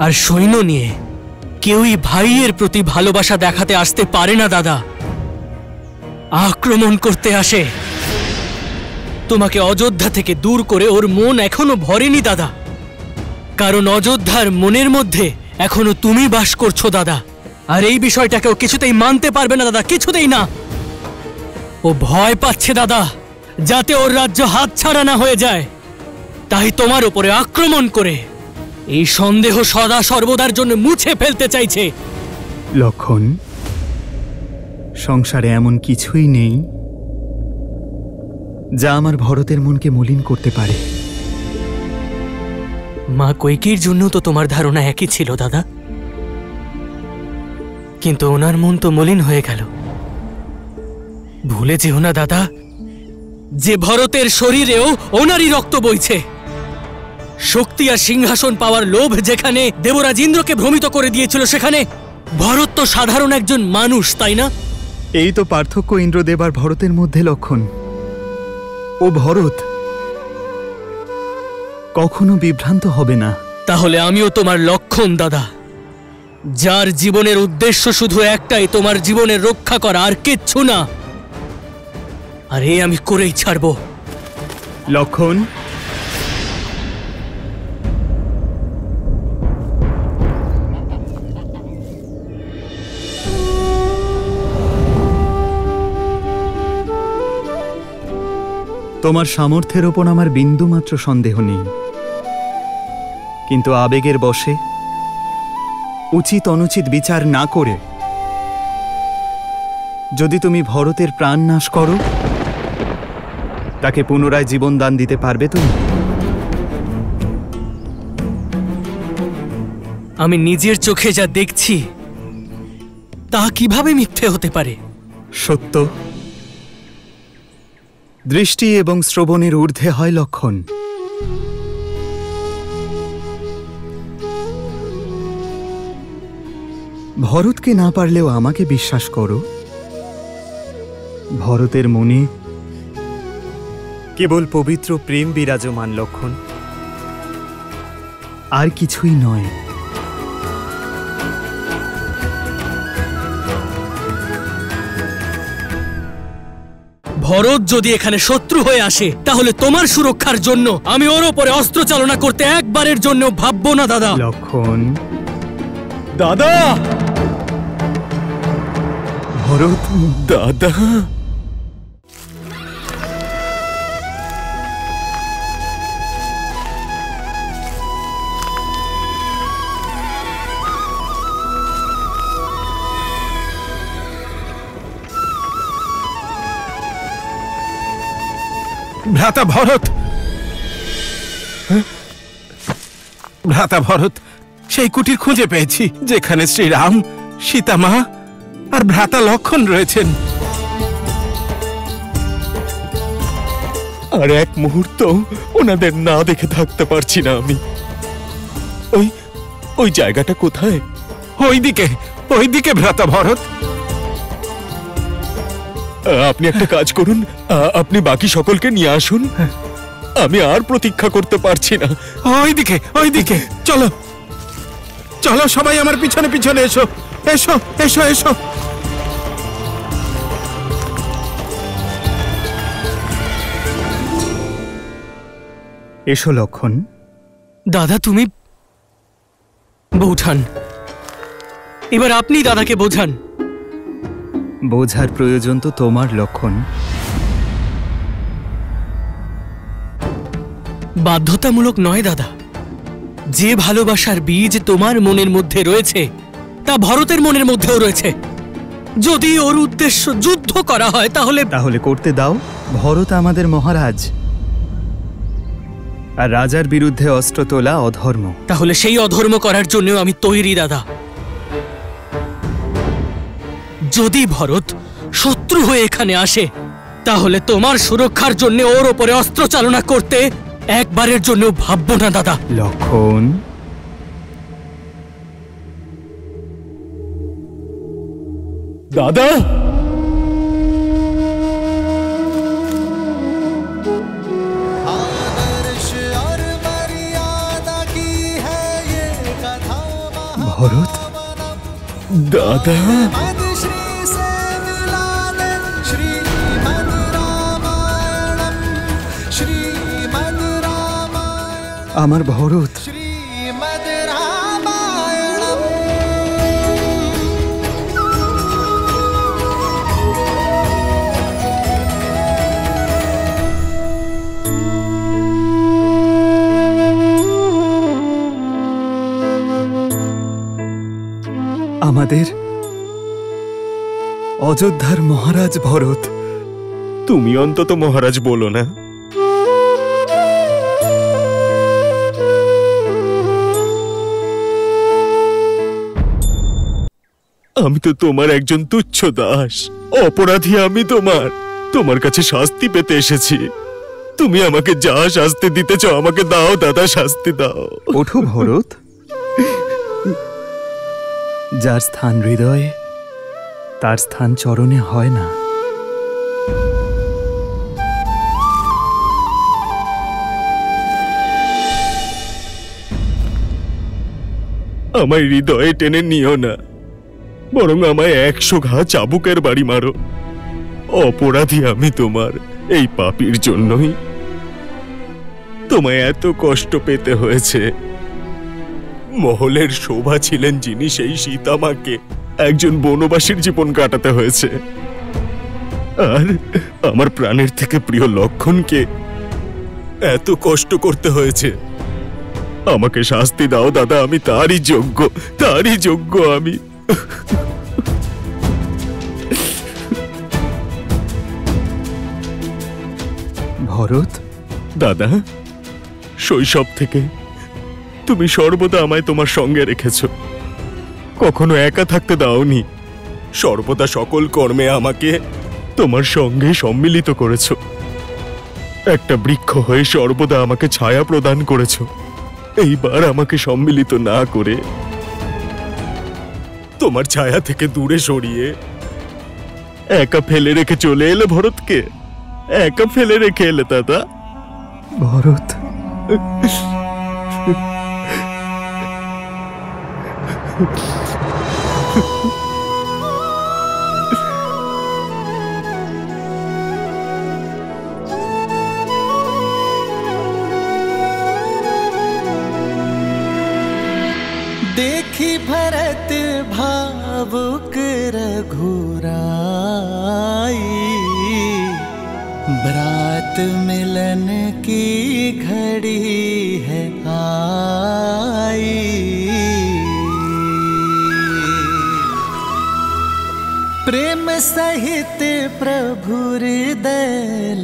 আর সৈন্য নিয়ে কেউই ভাইয়ের প্রতি ভালোবাসা দেখাতে আসতে পারে না দাদা, আক্রমণ করতে আসে। তোমাকে অযোধ্যা থেকে দূর করে ওর মন এখনো ভরেনি দাদা, কারণ অযোধ্যার মনের মধ্যে এখনো তুমি বাস করছো দাদা। আর এই বিষয়টাকেও কিছুতেই মানতে পারবে না দাদা, কিছুতেই না। ও ভয় পাচ্ছে দাদা, যাতে ওর রাজ্য হাতছাড়া না হয়ে যায়, তাই তোমার উপরে আক্রমণ করে এই সন্দেহ সদা সর্বদার জন্য মুছে ফেলতে চাইছে। লক্ষণ, সংসারে এমন কিছুই নেই যা আমার ভরতের মনকে মলিন করতে পারে। মা কৈকেয়ীর জন্য তো তোমার ধারণা একই ছিল দাদা, কিন্তু ওনার মন তো মলিন হয়ে গেল। ভুলে যেও না দাদা, যে ভরতের শরীরেও ওনারই রক্ত বইছে। শক্তি আর সিংহাসন পাওয়ার লোভ যেখানে দেবরাজ ইন্দ্রকে ভ্রমিত করে দিয়েছিল, সেখানে ভরত তো সাধারণ একজন মানুষ, তাই না? এই তো পার্থক্য ইন্দ্রদেব আর ভরতের মধ্যে লক্ষণ। ও ভরত কখনো বিভ্রান্ত হবে না। তাহলে আমিও তোমার লক্ষণ দাদা, যার জীবনের উদ্দেশ্য শুধু একটাই, তোমার জীবনের রক্ষা করা, আর কিচ্ছু না। আর এই আমি করেই ছাড়ব। লক্ষণ, তোমার সামর্থ্যের ওপর আমার বিন্দুমাত্র সন্দেহ নেই, কিন্তু আবেগের বশে উচিত অনুচিত বিচার না করে যদি তুমি ভরতের প্রাণ নাশ করো, তাকে পুনরায় জীবন দান দিতে পারবে তুমি? আমি নিজের চোখে যা দেখছি তা কিভাবে মিথ্যে হতে পারে? সত্য দৃষ্টি এবং শ্রবণের ঊর্ধ্বে হয় লক্ষণ। ভরতকে না পারলেও আমাকে বিশ্বাস করো, ভরতের মনে কেবল পবিত্র প্রেম বিরাজমান লক্ষণ, আর কিছুই নয়। ভরত যদি এখানে শত্রু হয়ে আসে তাহলে তোমার সুরক্ষার জন্য আমি ওর ওপরে অস্ত্র চালনা করতে একবারের জন্য ভাববো না দাদা। লক্ষণ, দাদা! ভরত, দাদা! ভ্রাতা ভরত, ভ্রাতা ভরত, সেই কুটির খুঁজে পেয়েছি যেখানে শ্রীরাম, সীতামা আর ভ্রাতা লক্ষণ রয়েছেন। আর এক মুহূর্ত ওনাদের না দেখে থাকতে পারছি না আমি। ওই জায়গাটা কোথায়? ওইদিকে ভ্রাতা ভরত। আপনি একটা কাজ করুন, আপনি বাকি সকলকে নিয়ে আসুন, আমি আর প্রতীক্ষা করতে পারছি না। ওইদিকে চলো চলো, সবাই আমার পিছনে পিছনে এসো, এসো এসো এসো। এসো লক্ষণ। দাদা তুমি বৌঠান, এবার আপনি দাদাকে বোঝান। বোঝার প্রয়োজন তো তোমার লক্ষণ। বাধ্যতামূলক নয় দাদা, যে ভালোবাসার বীজ তোমার মনের মধ্যে রয়েছে তা ভরতের মনের মধ্যেও রয়েছে। যদি ওর উদ্দেশ্য যুদ্ধ করা হয় তাহলে করতে দাও। ভরত আমাদের মহারাজ, আর রাজার বিরুদ্ধে অস্ত্র তোলা অধর্ম। তাহলে সেই অধর্ম করার জন্য আমি তৈরি দাদা। যদি ভরত শত্রু হয়ে এখানে আসে তাহলে তোমার সুরক্ষার জন্য ওর ওপরে অস্ত্র চালনা করতে একবারের জন্য ভাববো না দাদা। লক্ষণ, দাদা! ভরত, দাদা! আমার ভরত, আমাদের অযোধ্যার মহারাজ ভরত। তুমি অন্তত মহারাজ বলো না। আমি তো তোমার একজন তুচ্ছ দাস, অপরাধী আমি। তোমার কাছে শাস্তি পেতে এসেছি। তুমি আমাকে যা শাস্তি দিতে চাও আমাকে দাও দাদা, শাস্তি দাও। ওঠো ভরত, যার স্থান হৃদয়ে তার স্থান চরণে হয় না। আমায় হৃদয়ে টেনে নিও না, বরং আমায় 100 ঘা চাবুকের বাড়ি মারো। অপরাধী আমি তোমার এই পাপীর জন্যই তোমায় এত কষ্ট পেতে হয়েছে। মহলের শোভা ছিলেন যিনি, সেই সীতামাকে একজন বনবাসীর জীবন কাটাতে হয়েছে। আর আমার প্রাণের থেকে প্রিয় লক্ষণকে এত কষ্ট করতে হয়েছে। আমাকে শাস্তি দাও দাদা, আমি তারই যোগ্য আমি। ভরত, দাদা, শৈশব থেকে তুমি সর্বদা আমায় তোমার সঙ্গে রেখেছ, কখনো একা থাকতে দাওনি। সর্বদা সকল কর্মে আমাকে তোমার সঙ্গে সম্মিলিত করেছ। একটা বৃক্ষ হয়ে সর্বদা আমাকে ছায়া প্রদান করেছ। এইবার আমাকে সম্মিলিত না করে তোমার ছায়া থেকে দূরে সরিয়ে একা ফেলে রেখে চলে এলে ভরতকে। একা ফেলে রেখে এলে দাদা। ভরত, देखी भरत भावुक रघुराई, ब्रात मिलन की घड़ी है आई। प्रेम सहित प्रभु हृदय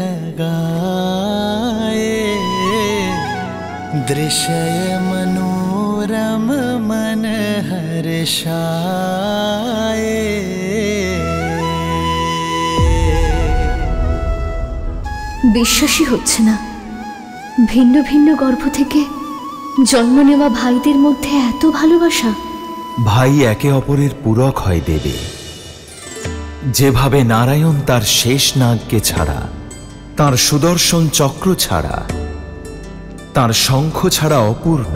लगाए, दृश्य मनोरम मन हर्षाए। বিশ্বাসই হচ্ছে না, ভিন্ন ভিন্ন গর্ভ থেকে জন্ম নেওয়া ভাইদের মধ্যে এত ভালোবাসা। ভাই একে অপরের পূরক হয় দেবে। যেভাবে নারায়ণ তার শেষ নাগকে ছাড়া, তার সুদর্শন চক্র ছাড়া, তার শঙ্খ ছাড়া অপূর্ণ,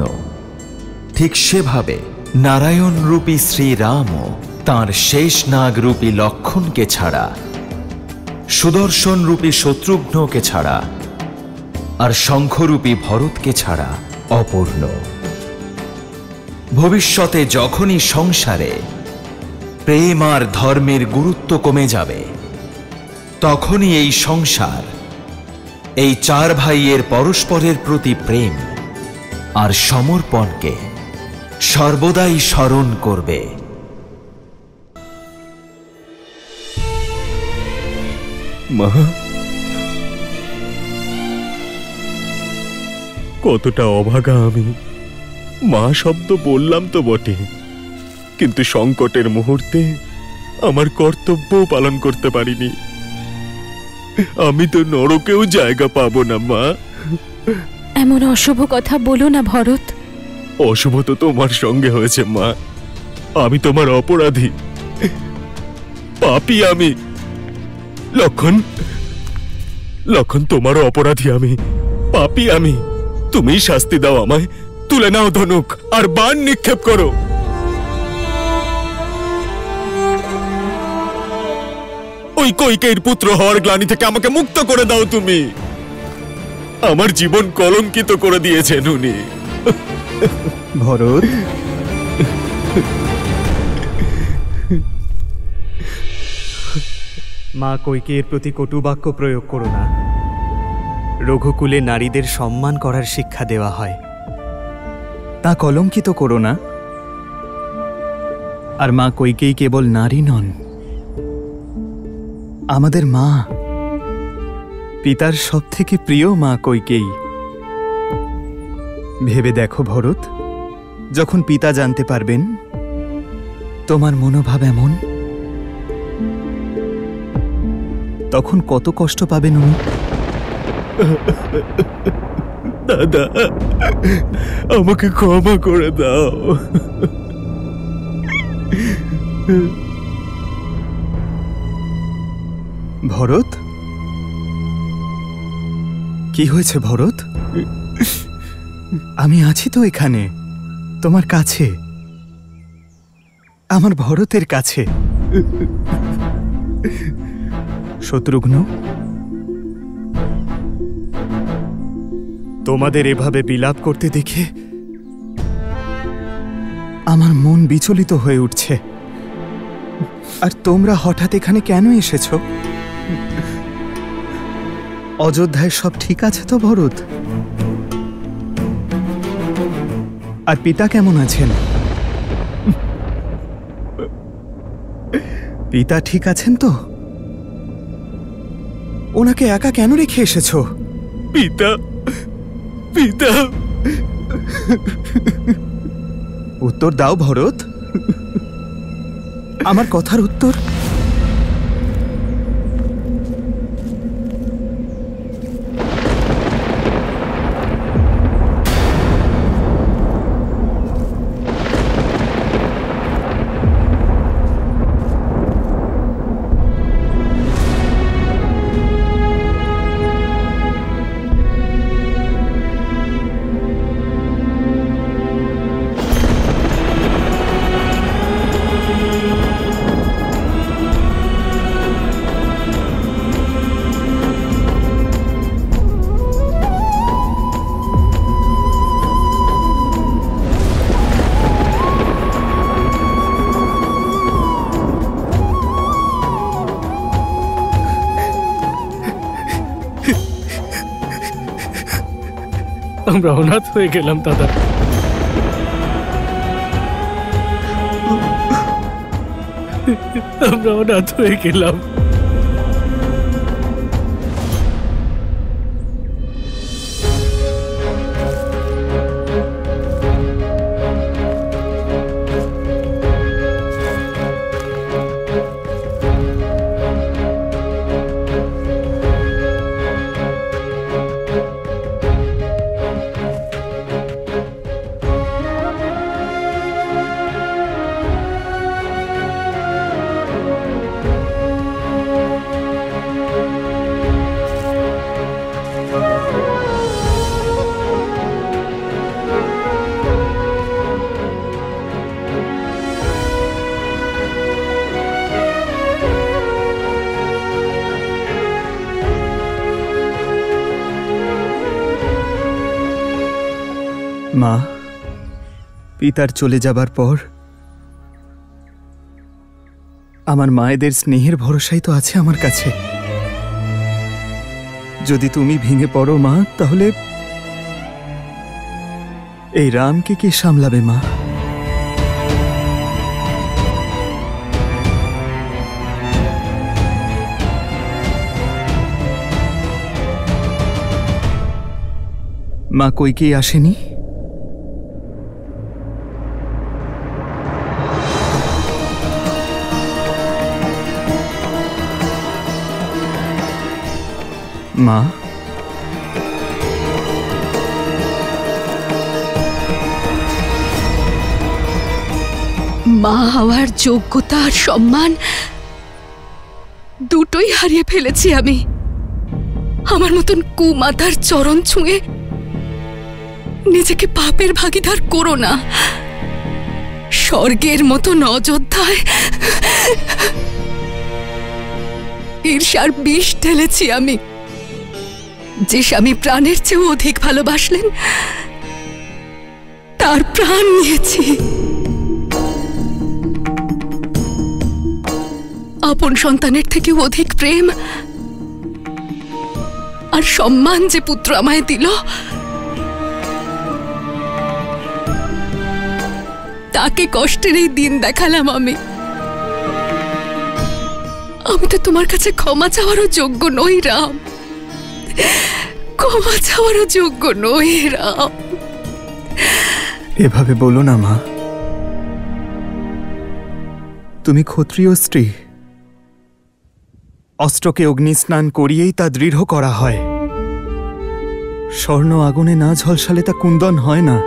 ঠিক সেভাবে নারায়ণ রূপী শ্রীরামও তার শেষ নাগ রূপী লক্ষণকে ছাড়া, সুদর্শন রূপী শত্রুঘ্নকে ছাড়া, আর শঙ্খরূপী ভরতকে ছাড়া অপূর্ণ। ভবিষ্যতে যখনই সংসারে প্রেম আর ধর্মের গুরুত্ব কমে যাবে, তখনই এই সংসার এই চার ভাইয়ের পরস্পরের প্রতি প্রেম আর সমর্পণকে সর্বদাই স্মরণ করবে। মা, কতটা অভাগা আমি। মা শব্দ বললাম তো বটে, কিন্তু সংকটের মুহূর্তে আমার কর্তব্য পালন করতে পারিনি। আমি তো নরকেও জায়গা পাবো না মা। এমন অশুভ কথা বলো না ভরত। অশুভ তো তোমার সঙ্গে হয়েছে মা। আমি তোমার অপরাধী, পাপী আমি। লক্ষণ, তোমারও অপরাধী আমি, পাপী আমি। তুমি শাস্তি দাও আমায়। তুলে নাও ধনুক আর বাণ নিক্ষেপ করো। ওই কৈকেয়ীর পুত্র হওয়ার গ্লানি থেকে আমাকে মুক্ত করে দাও তুমি। আমার জীবন কলঙ্কিত করে দিয়েছেন উনি। ভরত, মা কৈকেয়ীর প্রতি কটু বাক্য প্রয়োগ করো না। রঘুকুলে নারীদের সম্মান করার শিক্ষা দেওয়া হয়, তা কলঙ্কিত করো না। আর মা কৈকেয়ী কেবল নারী নন, আমাদের মা, পিতার সব থেকে প্রিয় মা কৈকেয়ী। ভেবে দেখো ভরত, যখন পিতা জানতে পারবেন তোমার মনোভাব এমন, তখন কত কষ্ট পাবেন উনি। দাদা, আমাকে ক্ষমা করে দাও। ভরত, কি হয়েছে ভরত? আমি আছি তো এখানে, তোমার কাছে, আমার ভরতের কাছে। শত্রুঘ্ন, তোমাদের এভাবে বিলাপ করতে দেখে আমার মন বিচলিত হয়ে উঠছে। আর তোমরা হঠাৎ এখানে কেন এসেছো? অযোধ্যায় সব ঠিক আছে তো ভরত? আর পিতা কেমন আছেন? পিতা ঠিক আছেন তো? ওনাকে একা কেন রেখে এসেছো? পিতা, পিতা। উত্তর দাও ভরত, আমার কথার উত্তর। আমরা অনাথ হয়ে গেলাম দাদা। আমরা অনাথ হয়ে গেলাম। মা, পিতার চলে যাবার পর আমার মায়েদের স্নেহের ভরসাই তো আছে আমার কাছে। যদি তুমি ভেঙে পড়ো মা, তাহলে এই রামকে কে সামলাবে মা? মা কইকেই আসেনি? মা, মা হওয়ার যোগ্যতা আর সম্মান দুটোই হারিয়ে ফেলেছি আমি। আমার মতন কুমাতার চরণ ছুঁয়ে নিজেকে পাপের ভাগীদার করো না। স্বর্গের মতন অযোধ্যায় ঈর্ষার বিষ ঢেলেছি আমি। যে স্বামী প্রাণের চেয়েও অধিক ভালোবাসলেন, তার প্রাণ নিয়েছি। আপন সন্তানের থেকেও অধিক প্রেম আর সম্মান যে পুত্র আমায় দিল, তাকে কষ্টের এই দিন দেখালাম আমি। আমি তো তোমার কাছে ক্ষমা চাওয়ারও যোগ্য নই রাম, ক্ষমা চাওয়ারও যোগ্য নই রাম। এভাবে বলো না মা, তুমি ক্ষত্রিয় স্ত্রী। অস্ত্রকে অগ্নিস্নান করিয়েই তা দৃঢ় করা হয়। স্বর্ণ আগুনে না ঝলসালে তা কুন্দন হয় না।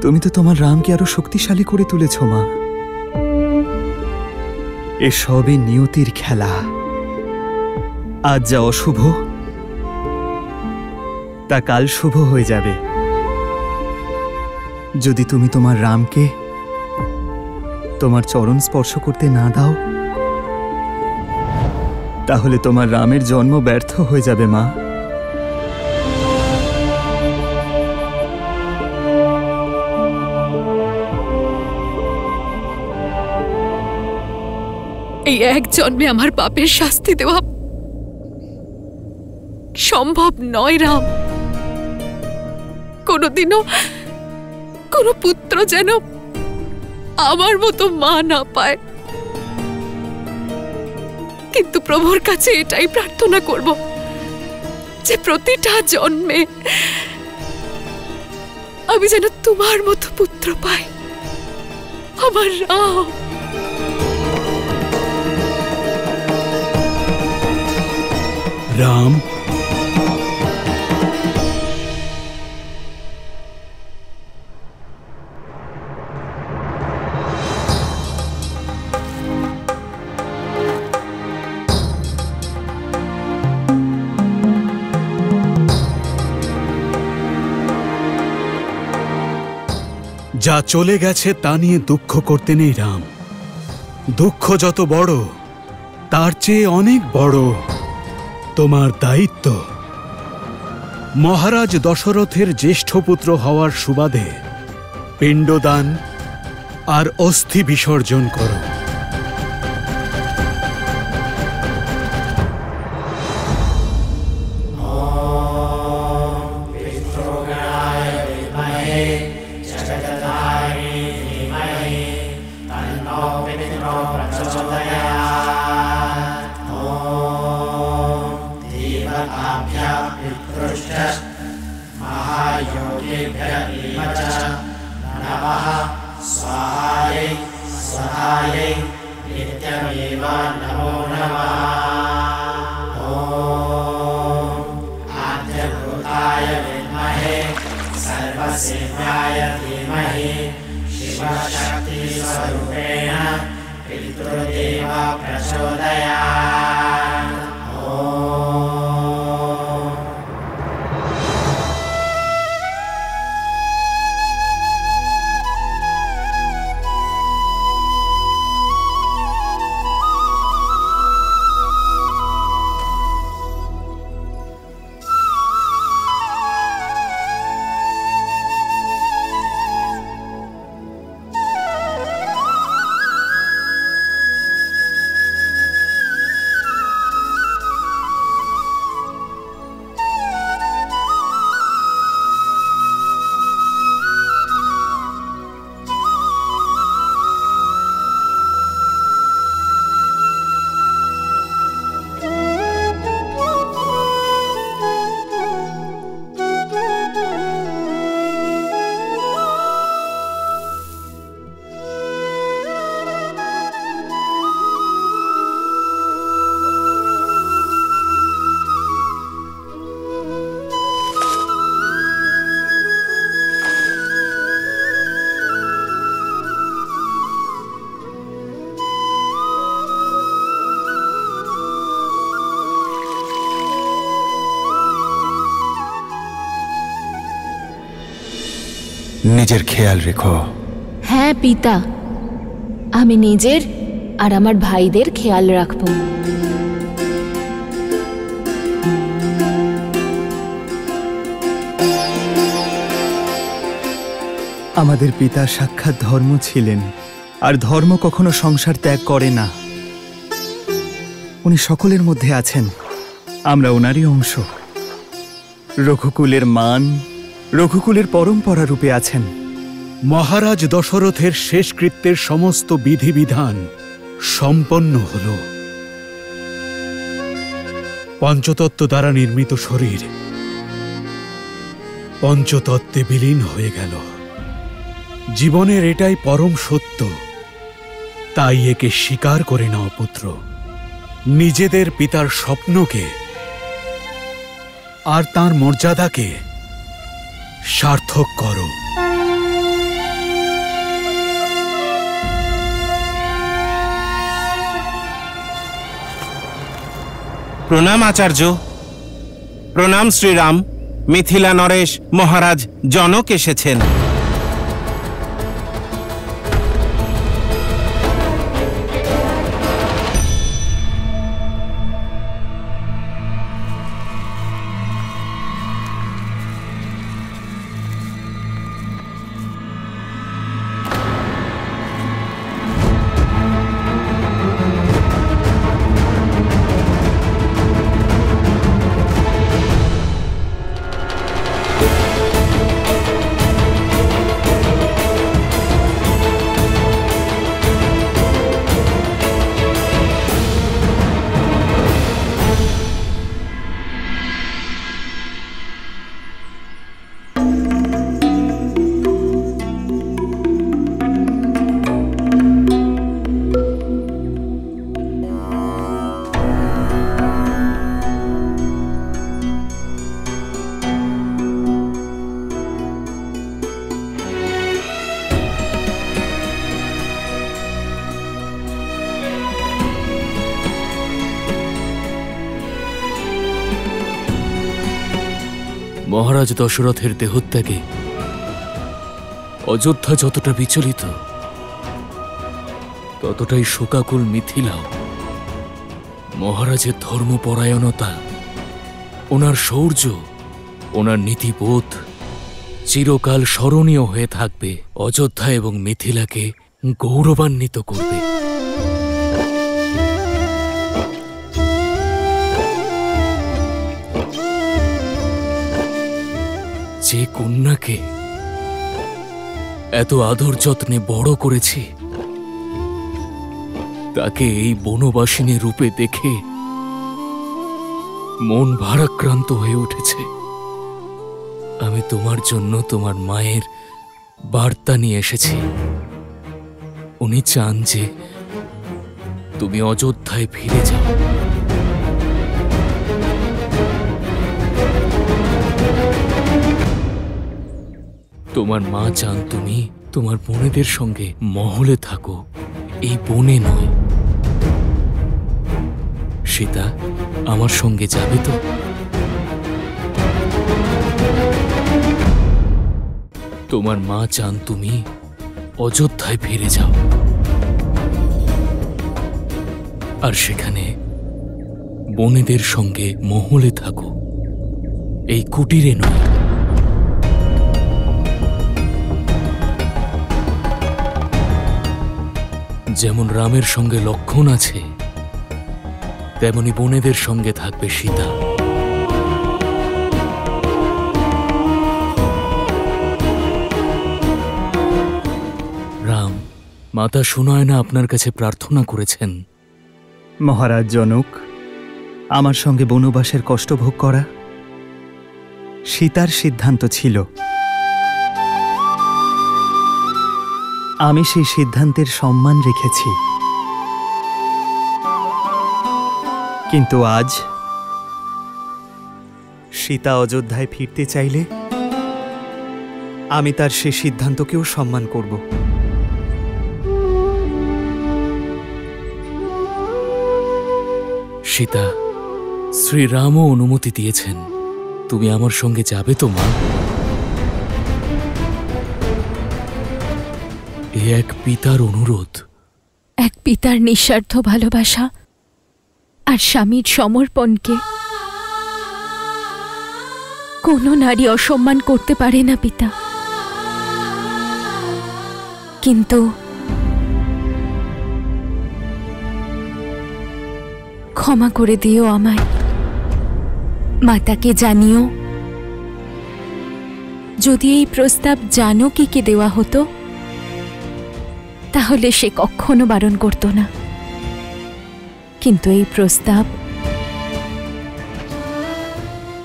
তুমি তো তোমার রামকে আরো শক্তিশালী করে তুলেছ মা। এসবই নিয়তির খেলা। আজ যা অশুভ তা কাল শুভ হয়ে যাবে। যদি তুমি তোমার রামকে তোমার চরণ স্পর্শ করতে না দাও, তাহলে তোমার রামের জন্ম ব্যর্থ হয়ে যাবে মা। এই এক জন্মে আমার পাপের শাস্তি দেওয়া সম্ভব নয় রাম। কোনোদিনও কোনো পুত্র যেন আমার মতো মা না পায়। কিন্তু প্রভুর কাছে এটাই প্রার্থনা করব যে প্রতিটা জন্মে আমি যেন তোমার মতো পুত্র পাই, আমার রাম। রাম, যা চলে গেছে তা নিয়ে দুঃখ করতে নেই রাম। দুঃখ যত বড় তার চেয়ে অনেক বড় তোমার দায়িত্ব। মহারাজ দশরথের জ্যেষ্ঠ পুত্র হওয়ার সুবাদে পিণ্ডদান আর অস্থি বিসর্জন করো। নিজের খেয়াল রেখো। হ্যাঁ পিতা, আমি নিজের আর আমার ভাইদের খেয়াল রাখব। আমাদের পিতা সাক্ষাৎ ধর্ম ছিলেন, আর ধর্ম কখনো সংসার ত্যাগ করে না। উনি সকলের মধ্যে আছেন, আমরা ওনারই অংশ। রঘুকুলের মান, রঘুকুলের পরম্পরা রূপে আছেন। মহারাজ দশরথের শেষকৃত্যের সমস্ত বিধিবিধান সম্পন্ন হল। পঞ্চতত্ত্ব দ্বারা নির্মিত শরীর পঞ্চতত্ত্বে বিলীন হয়ে গেল। জীবনের এটাই পরম সত্য, তাই একে স্বীকার করে নাও পুত্র। নিজেদের পিতার স্বপ্নকে আর তাঁর মর্যাদাকে সার্থক করো। প্রণাম আচার্য। প্রণাম শ্রীরাম। মিথিলা নরেশ মহারাজ জনক এসেছেন। মহারাজ দশরথের দেহত্যাগে অযোধ্যা যতটা বিচলিত, ততটাই শোকাকুল মিথিলাও। মহারাজের ধর্মপরায়ণতা, ওনার শৌর্য, ওনার নীতিবোধ চিরকাল স্মরণীয় হয়ে থাকবে, অযোধ্যা এবং মিথিলাকে গৌরবান্বিত করবে। যে কন্যাকে এত আদর যত্নে বড় করেছি, তাকে এই বনবাসিনী রূপে দেখে মন ভারাক্রান্ত হয়ে উঠেছে। আমি তোমার জন্য তোমার মায়ের বার্তা নিয়ে এসেছি। উনি চান যে তুমি অযোধ্যায় ফিরে যাও। তোমার মা চান তুমি তোমার বোনেদের সঙ্গে মহলে থাকো, এই বনে নয়। সীতা আমার সঙ্গে যাবে তো? তোমার মা চান তুমি অযোধ্যায় ফিরে যাও, আর সেখানে বনেদের সঙ্গে মহলে থাকো, এই কুটিরে নয়। যেমন রামের সঙ্গে লক্ষ্মণ আছে, তেমনি বনেদের সঙ্গে থাকবে সীতা। রাম, মাতা সুনয়না আপনার কাছে প্রার্থনা করেছেন। মহারাজ জনক, আমার সঙ্গে বনবাসের কষ্ট ভোগ করা সীতার সিদ্ধান্ত ছিল। আমি সেই সিদ্ধান্তের সম্মান রেখেছি, কিন্তু আজ সীতা অযোধ্যায় ফিরতে চাইলে আমি তার সেই সিদ্ধান্তকেও সম্মান করব। সীতা, শ্রীরামও অনুমতি দিয়েছেন। তুমি আমার সঙ্গে যাবে তো মা? এ এক পিতার অনুরোধ। এক পিতার নিঃস্বার্থ ভালোবাসা আর স্বামীর সমর্পণকে কোনো নারী অসম্মান করতে পারে না পিতা। কিন্তু ক্ষমা করে দিও আমায়। মাতাকে জানিও, যদি এই প্রস্তাব জানকীকে দেওয়া হতো তাহলে সে কখনো বারণ করত না, কিন্তু এই প্রস্তাব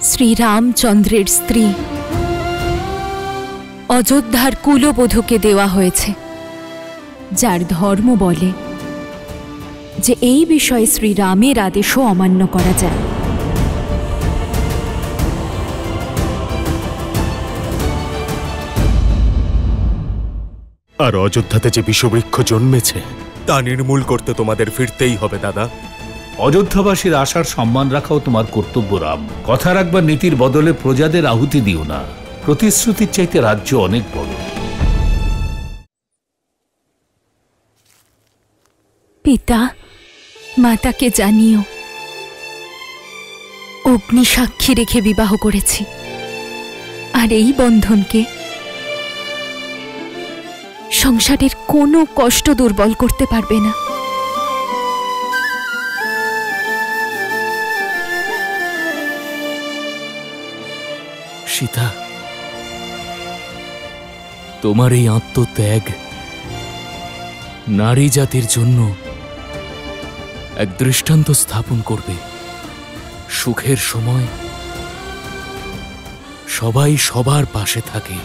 শ্রীরামচন্দ্রের স্ত্রী অযোধ্যার কুলবধূকে দেওয়া হয়েছে, যার ধর্ম বলে যে এই বিষয়ে শ্রীরামের আদেশও অমান্য করা যায়। আর অযোধ্যাতে যে বিষবৃক্ষ জন্মেছে তা নির্মূল করতে তোমাদের ফিরতেই হবে দাদা। অযোধ্যাবাসীর আশার সম্মান রাখাও তোমার কর্তব্য রাম। কথা রাখবার নীতির বদলে প্রজাদের আহুতি দিও না। প্রতিশ্রুতির চাইতে রাজ্য অনেক বড়। পিতা, মাতাকে জানিও অগ্নি সাক্ষী রেখে বিবাহ করেছি, আর এই বন্ধনকে সংসারের কোনো কষ্ট দুর্বল করতে পারবে না। সীতা, তোমার এই আত্মত্যাগ নারী জাতির জন্য এক দৃষ্টান্ত স্থাপন করবে। সুখের সময় সবাই সবার পাশে থাকে,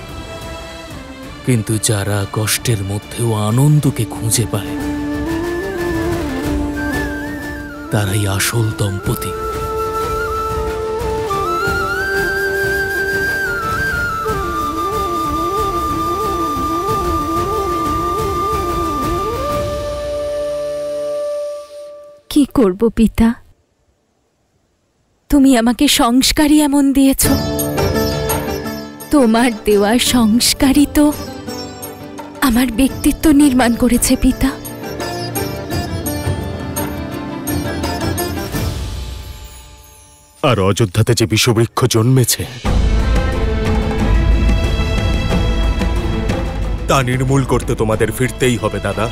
কিন্তু যারা কষ্টের মধ্যেও আনন্দকে খুঁজে পায় তারাই আসল দম্পতি। কি করব পিতা, তুমি আমাকে সংস্কারই এমন দিয়েছ। তোমার দেওয়া সংস্কারই তো আমার ব্যক্তিত্ব নির্মাণ করেছে পিতা। আর অযোধ্যাতে যে বিষবৃক্ষ জন্মেছে তা নির্মূল করতে তোমাদের ফিরতেই হবে দাদা।